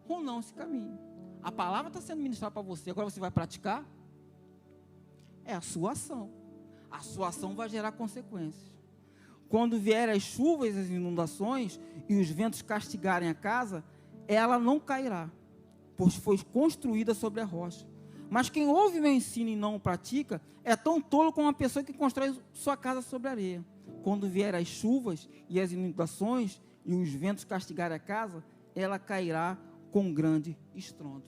Speaker 1: ou não esse caminho. A palavra está sendo ministrada para você, agora você vai praticar? É a sua ação. A sua ação vai gerar consequências. Quando vierem as chuvas e as inundações e os ventos castigarem a casa, ela não cairá, pois foi construída sobre a rocha. Mas quem ouve meu ensino e não o pratica, é tão tolo como uma pessoa que constrói sua casa sobre a areia. Quando vierem as chuvas e as inundações e os ventos castigarem a casa, ela cairá com grande estrondo.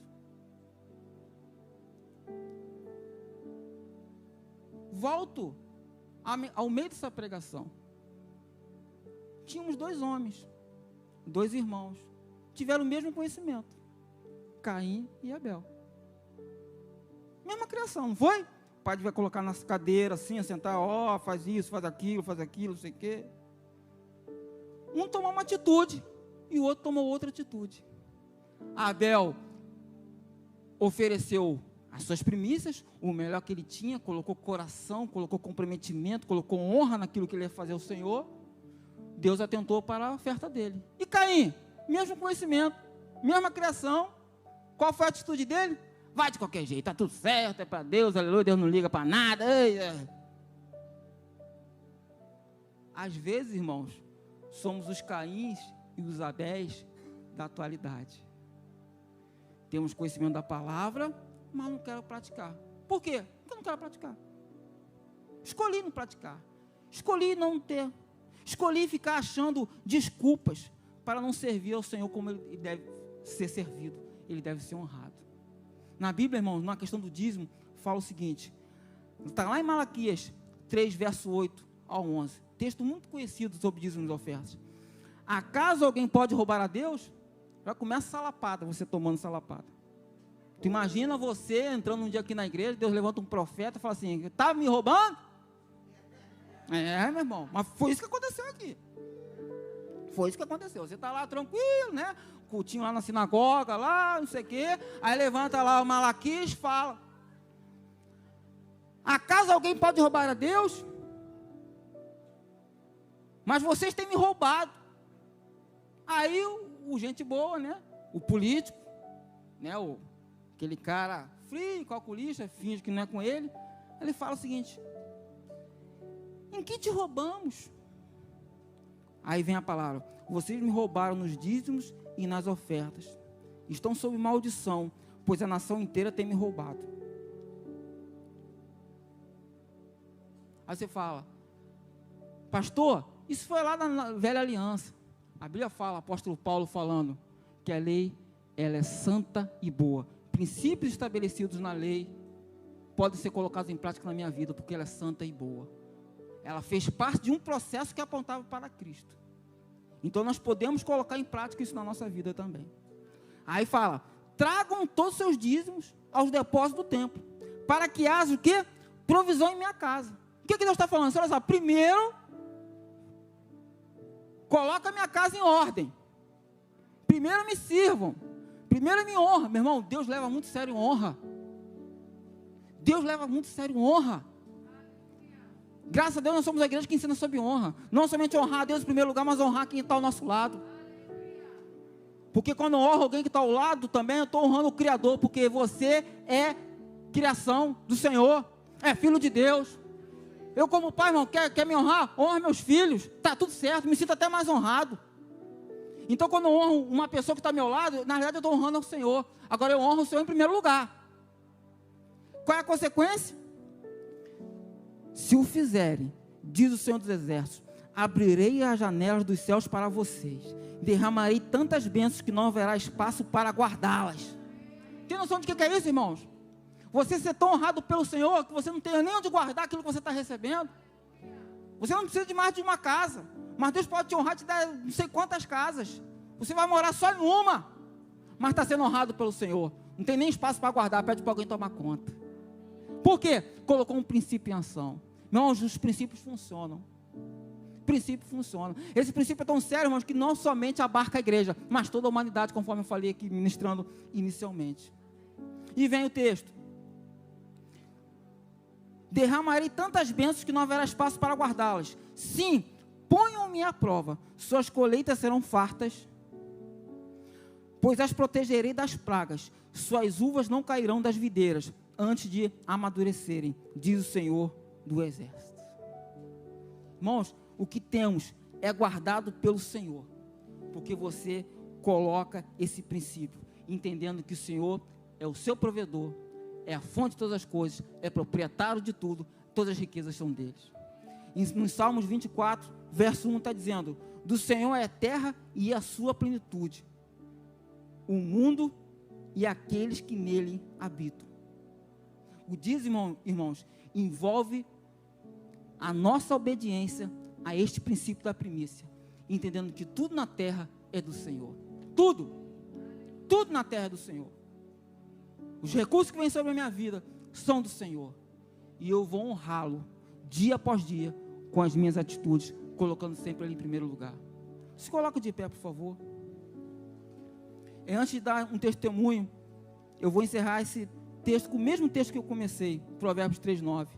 Speaker 1: Volto ao meio dessa pregação. Tínhamos 2 homens, 2 irmãos, tiveram o mesmo conhecimento, Caim e Abel. Mesma criação, não foi? O pai vai colocar nas cadeiras assim, sentar, faz isso, faz aquilo, não sei o quê. Um tomou uma atitude e o outro tomou outra atitude. Abel ofereceu as suas primícias, o melhor que ele tinha, colocou coração, colocou comprometimento, colocou honra naquilo que ele ia fazer ao Senhor. Deus atentou para a oferta dele. E Caim, mesmo conhecimento, mesma criação, qual foi a atitude dele? Vai de qualquer jeito, está tudo certo, é para Deus, aleluia, Deus não liga para nada. Às vezes, irmãos, somos os Caíns e os Abéis da atualidade. Temos conhecimento da palavra, mas não quero praticar. Por quê? Porque que eu não quero praticar. Escolhi não praticar. Escolhi não ter. Escolhi ficar achando desculpas para não servir ao Senhor como Ele deve ser servido. Ele deve ser honrado. Na Bíblia, irmãos, na questão do dízimo, fala o seguinte. Está lá em Malaquias 3, verso 8 ao 11. Texto muito conhecido sobre dízimos e ofertas. Acaso alguém pode roubar a Deus? Já começa salapada, você tomando salapada. Tu imagina você entrando um dia aqui na igreja, Deus levanta um profeta e fala assim, está me roubando? Meu irmão, mas foi isso que aconteceu aqui. Foi isso que aconteceu. Você está lá tranquilo, né? Cultinho lá na sinagoga, lá, não sei o quê. Aí levanta lá o Malaquias e fala. Acaso alguém pode roubar a Deus? Mas vocês têm me roubado. Aí o gente boa, né? O político, né? Aquele cara frio, calculista, finge que não é com ele. Ele fala o seguinte: em que te roubamos? Aí vem a palavra: vocês me roubaram nos dízimos e nas ofertas. Estão sob maldição, pois a nação inteira tem me roubado. Aí você fala: pastor, isso foi lá na velha aliança. A Bíblia fala, apóstolo Paulo falando, que a lei, ela é santa e boa. Princípios estabelecidos na lei podem ser colocados em prática na minha vida, porque ela é santa e boa. Ela fez parte de um processo que apontava para Cristo. Então nós podemos colocar em prática isso na nossa vida também. Aí fala: tragam todos os seus dízimos aos depósitos do templo, para que haja o quê? Provisão em minha casa. O que Deus está falando? Olha só, primeiro, coloca a minha casa em ordem. Primeiro me sirvam. Primeiro me honra. Meu irmão, Deus leva muito sério honra. Deus leva muito sério honra. Graças a Deus nós somos a igreja que ensina sobre honra. Não somente honrar a Deus em primeiro lugar, mas honrar quem está ao nosso lado. Porque quando eu honro alguém que está ao lado também, eu estou honrando o Criador. Porque você é criação do Senhor. É filho de Deus. Eu como pai, irmão, quer me honrar? Honra meus filhos. Está tudo certo, me sinto até mais honrado. Então quando eu honro uma pessoa que está ao meu lado, na verdade eu estou honrando o Senhor. Agora eu honro o Senhor em primeiro lugar. Qual é a consequência? Se o fizerem, diz o Senhor dos Exércitos, abrirei as janelas dos céus para vocês, derramarei tantas bênçãos que não haverá espaço para guardá-las. Tem noção de que é isso, irmãos? Você ser tão honrado pelo Senhor, que você não tem nem onde guardar aquilo que você está recebendo. Você não precisa de mais de uma casa, mas Deus pode te honrar e te dar não sei quantas casas. Você vai morar só em uma, mas está sendo honrado pelo Senhor. Não tem nem espaço para guardar, pede para alguém tomar conta. Por quê? Colocou um princípio em ação. Não, os princípios funcionam. Princípio funciona. Esse princípio é tão sério, irmãos, que não somente abarca a igreja, mas toda a humanidade, conforme eu falei aqui, ministrando inicialmente. E vem o texto: derramarei tantas bênçãos que não haverá espaço para guardá-las. Sim, ponham-me à prova, suas colheitas serão fartas, pois as protegerei das pragas, suas uvas não cairão das videiras, antes de amadurecerem, diz o Senhor do Exército. Irmãos, o que temos é guardado pelo Senhor, porque você coloca esse princípio, entendendo que o Senhor é o seu provedor, é a fonte de todas as coisas, é proprietário de tudo, todas as riquezas são deles. Nos Salmos 24, verso 1 está dizendo: do Senhor é a terra e a sua plenitude, o mundo e aqueles que nele habitam. O dízimo, irmãos, envolve a nossa obediência a este princípio da primícia, entendendo que tudo na terra é do Senhor. Tudo na terra é do Senhor. Os recursos que vêm sobre a minha vida são do Senhor. E eu vou honrá-lo dia após dia com as minhas atitudes, colocando sempre ele em primeiro lugar. Se coloca de pé, por favor. Antes de dar um testemunho, eu vou encerrar esse texto com o mesmo texto que eu comecei, Provérbios 3:9.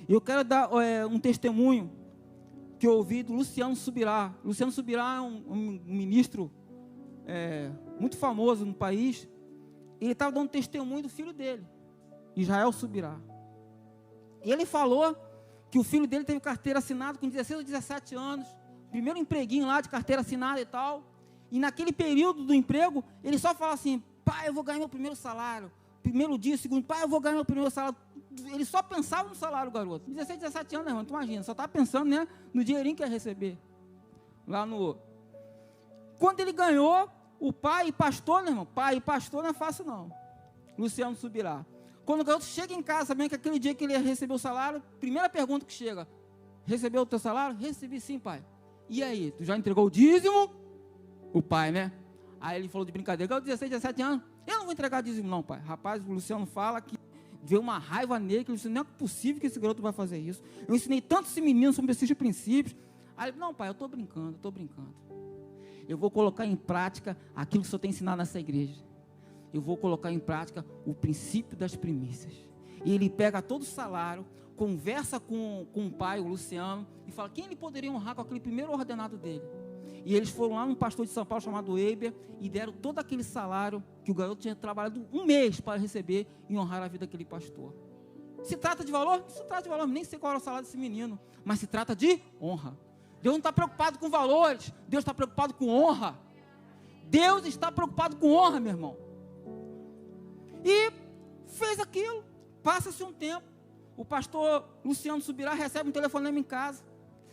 Speaker 1: Eu quero dar um testemunho que eu ouvi do Luciano Subirá. Luciano Subirá é um ministro muito famoso no país. Ele estava dando testemunho do filho dele, Israel Subirá. E ele falou que o filho dele teve carteira assinada com 16 ou 17 anos, primeiro empreguinho lá de carteira assinada e tal. E naquele período do emprego, ele só fala assim: pai, eu vou ganhar meu primeiro salário. Primeiro dia, segundo, pai, eu vou ganhar meu primeiro salário. ele só pensava no salário, garoto. 16, 17 anos, irmão, tu imagina, só estava pensando, né, no dinheirinho que ia receber. Quando ele ganhou, o pai e pastor, né, irmão? Pai e pastor não é fácil, não. Luciano Subirá. Quando o garoto chega em casa, sabendo que aquele dia que ele ia receber o salário, primeira pergunta que chega: recebeu o teu salário? Recebi sim, pai. E aí, tu já entregou o dízimo? O pai, né? Aí ele falou de brincadeira: garoto, 16, 17 anos, eu não vou entregar dízimo não, pai. Rapaz, o Luciano fala que veio uma raiva nele, que ele disse: não é possível que esse garoto vai fazer isso. Eu ensinei tanto esse menino sobre esses princípios. Aí ele: não, pai, eu estou brincando. Eu vou colocar em prática aquilo que o senhor tem ensinado nessa igreja. Eu vou colocar em prática o princípio das primícias. E ele pega todo o salário, conversa com o pai, o Luciano, e fala quem ele poderia honrar com aquele primeiro ordenado dele. E eles foram lá num pastor de São Paulo chamado Eiber e deram todo aquele salário que o garoto tinha trabalhado um mês para receber e honrar a vida daquele pastor. Se trata de valor? Se trata de valor, nem sei qual era o salário desse menino, mas se trata de honra. Deus não está preocupado com valores, Deus está preocupado com honra. Deus está preocupado com honra, meu irmão. E fez aquilo. Passa-se um tempo, o pastor Luciano Subirá recebe um telefonema em casa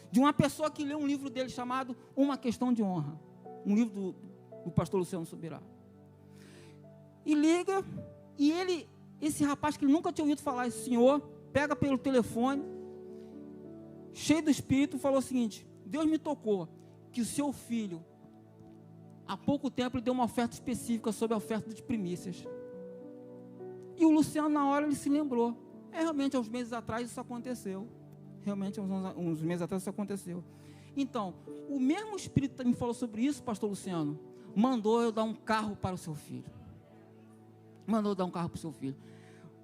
Speaker 1: de uma pessoa que lê um livro dele chamado Uma Questão de Honra, um livro do pastor Luciano Subirá. E liga, e esse rapaz que nunca tinha ouvido falar, esse senhor, pega pelo telefone, cheio do Espírito, falou o seguinte: Deus me tocou que o seu filho, há pouco tempo, ele deu uma oferta específica sobre a oferta de primícias. E o Luciano, na hora, ele se lembrou. Realmente, há uns meses atrás, isso aconteceu. Uns meses atrás, isso aconteceu. Então, o mesmo Espírito que me falou sobre isso, pastor Luciano, mandou eu dar um carro para o seu filho.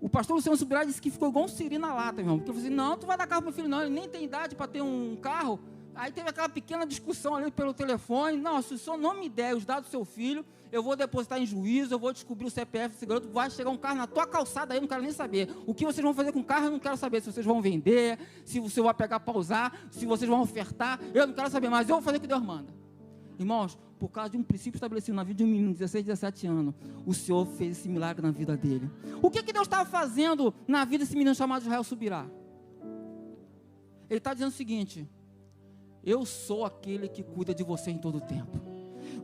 Speaker 1: O pastor Luciano Subirá disse que ficou igual um siri na lata, meu irmão. Porque eu falei assim: não, tu vai dar carro para o meu filho, não. Ele nem tem idade para ter um carro. Aí teve aquela pequena discussão ali pelo telefone. Não, se o senhor não me der os dados do seu filho, eu vou depositar em juízo, eu vou descobrir o CPF desse garoto, vai chegar um carro na tua calçada aí, eu não quero nem saber. O que vocês vão fazer com o carro, eu não quero saber. Se vocês vão vender, se você vai pegar para usar, se vocês vão ofertar, eu não quero saber, mas eu vou fazer o que Deus manda. Irmãos, por causa de um princípio estabelecido na vida de um menino de 16, 17 anos, o Senhor fez esse milagre na vida dele. O que Deus estava fazendo na vida desse menino chamado Israel Subirá? Ele está dizendo o seguinte: eu sou aquele que cuida de você em todo o tempo.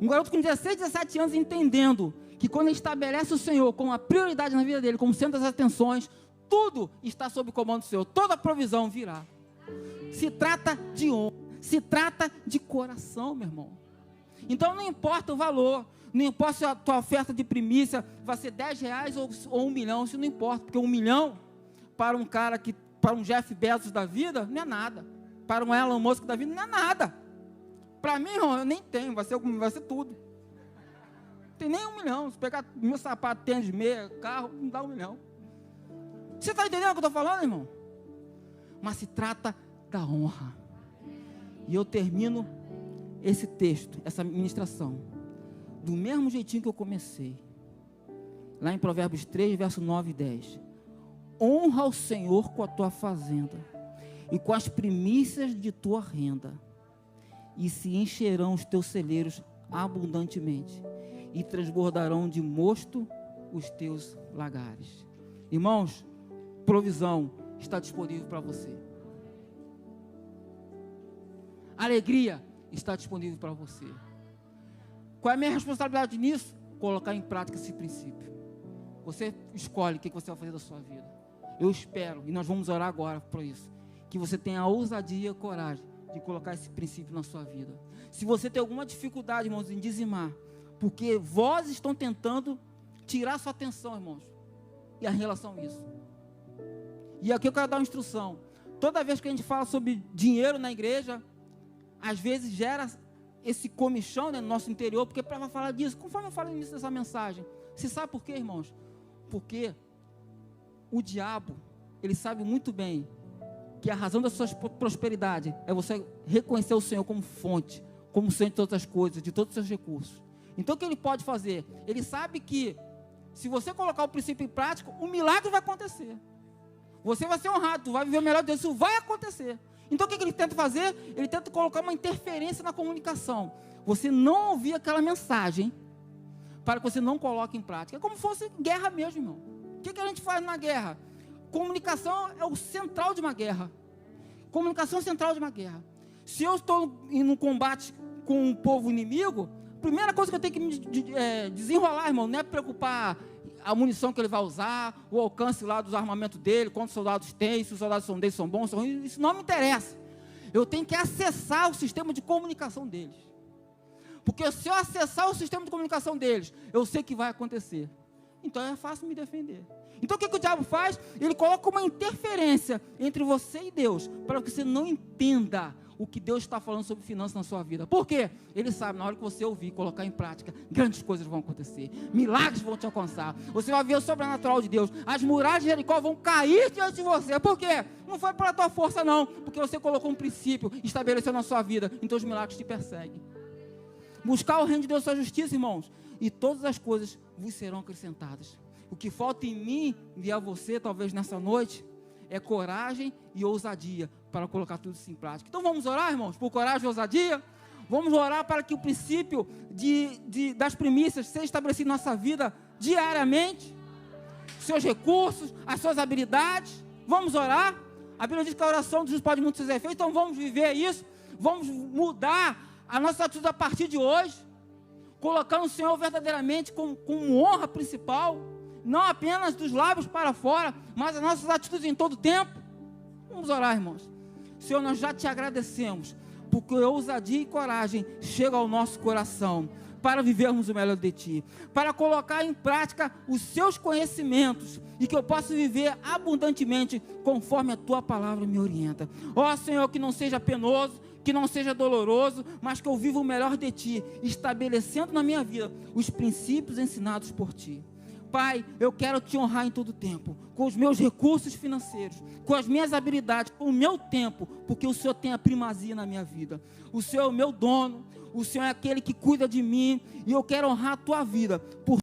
Speaker 1: Um garoto com 16, 17 anos entendendo que quando ele estabelece o Senhor como a prioridade na vida dele, como centro das atenções, tudo está sob o comando do Senhor, toda a provisão virá. Se trata de honra, se trata de coração, meu irmão. Então não importa o valor, não importa se a tua oferta de primícia vai ser R$10 ou 1 milhão, isso não importa, porque 1 milhão para um cara que, para um Jeff Bezos da vida, não é nada. Para um Elon Musk da vida, não é nada. Para mim, irmão, eu nem tenho, vai ser tudo. Não tem nem 1 milhão. Se pegar meu sapato, tênis, meia, carro, não dá 1 milhão. Você está entendendo o que eu estou falando, irmão? Mas se trata da honra. E eu termino esse texto, essa ministração, do mesmo jeitinho que eu comecei. Lá em Provérbios 3, verso 9 e 10. Honra o Senhor com a tua fazenda e com as primícias de tua renda, e se encherão os teus celeiros abundantemente, e transbordarão de mosto os teus lagares. Irmãos, provisão está disponível para você. Alegria está disponível para você. Qual é a minha responsabilidade nisso? Colocar em prática esse princípio. Você escolhe o que você vai fazer da sua vida. Eu espero, e nós vamos orar agora por isso, que você tenha a ousadia e a coragem de colocar esse princípio na sua vida. Se você tem alguma dificuldade, irmãos, em dizimar, porque vozes estão tentando tirar sua atenção, irmãos, e a relação a isso. E aqui eu quero dar uma instrução. Toda vez que a gente fala sobre dinheiro na igreja, às vezes gera esse comichão, né, no nosso interior, porque para falar disso, conforme eu falo no início dessa mensagem, você sabe por quê, irmãos? Porque o diabo, ele sabe muito bem que a razão da sua prosperidade é você reconhecer o Senhor como fonte, como centro de todas as coisas, de todos os seus recursos. Então o que ele pode fazer? Ele sabe que se você colocar o princípio em prática, um milagre vai acontecer. Você vai ser honrado, tu vai viver o melhor de Deus, isso vai acontecer. Então o que ele tenta fazer? Ele tenta colocar uma interferência na comunicação. Você não ouvir aquela mensagem, para que você não coloque em prática. É como se fosse guerra mesmo, irmão. O que a gente faz na guerra? Comunicação é o central de uma guerra. Comunicação central de uma guerra. Se eu estou em um combate com um povo inimigo, a primeira coisa que eu tenho que me desenrolar, irmão, não é preocupar a munição que ele vai usar, o alcance lá dos armamentos dele, quantos soldados tem, se os soldados dele são bons, são ruins, isso não me interessa. Eu tenho que acessar o sistema de comunicação deles. Porque se eu acessar o sistema de comunicação deles, eu sei que vai acontecer. Então é fácil me defender. Então o que o diabo faz? Ele coloca uma interferência entre você e Deus, para que você não entenda o que Deus está falando sobre finanças na sua vida. Por quê? Ele sabe, na hora que você ouvir, colocar em prática, grandes coisas vão acontecer, milagres vão te alcançar, você vai ver o sobrenatural de Deus, as muralhas de Jericó vão cair diante de você. Por quê? Não foi pela tua força não, porque você colocou um princípio, estabeleceu na sua vida, então os milagres te perseguem. Buscar o reino de Deus e sua justiça, irmãos, e todas as coisas vos serão acrescentadas. O que falta em mim e a você, talvez nessa noite, é coragem e ousadia para colocar tudo isso em prática. Então vamos orar, irmãos, por coragem e ousadia. Vamos orar para que o princípio das primícias seja estabelecido na nossa vida diariamente. Seus recursos, as suas habilidades. Vamos orar. A Bíblia diz que a oração dos justos pode muitos seus efeitos. Então vamos viver isso. Vamos mudar a nossa atitude a partir de hoje, colocando o Senhor verdadeiramente como honra principal, não apenas dos lábios para fora, mas as nossas atitudes em todo tempo. Vamos orar, irmãos. Senhor, nós já te agradecemos, porque ousadia e coragem chegam ao nosso coração, para vivermos o melhor de Ti, para colocar em prática os Seus conhecimentos, e que eu possa viver abundantemente, conforme a Tua palavra me orienta. Ó Senhor, que não seja penoso, que não seja doloroso, mas que eu viva o melhor de Ti, estabelecendo na minha vida os princípios ensinados por Ti. Pai, eu quero Te honrar em todo tempo, com os meus recursos financeiros, com as minhas habilidades, com o meu tempo, porque o Senhor tem a primazia na minha vida. O Senhor é o meu dono, o Senhor é aquele que cuida de mim, e eu quero honrar a Tua vida, por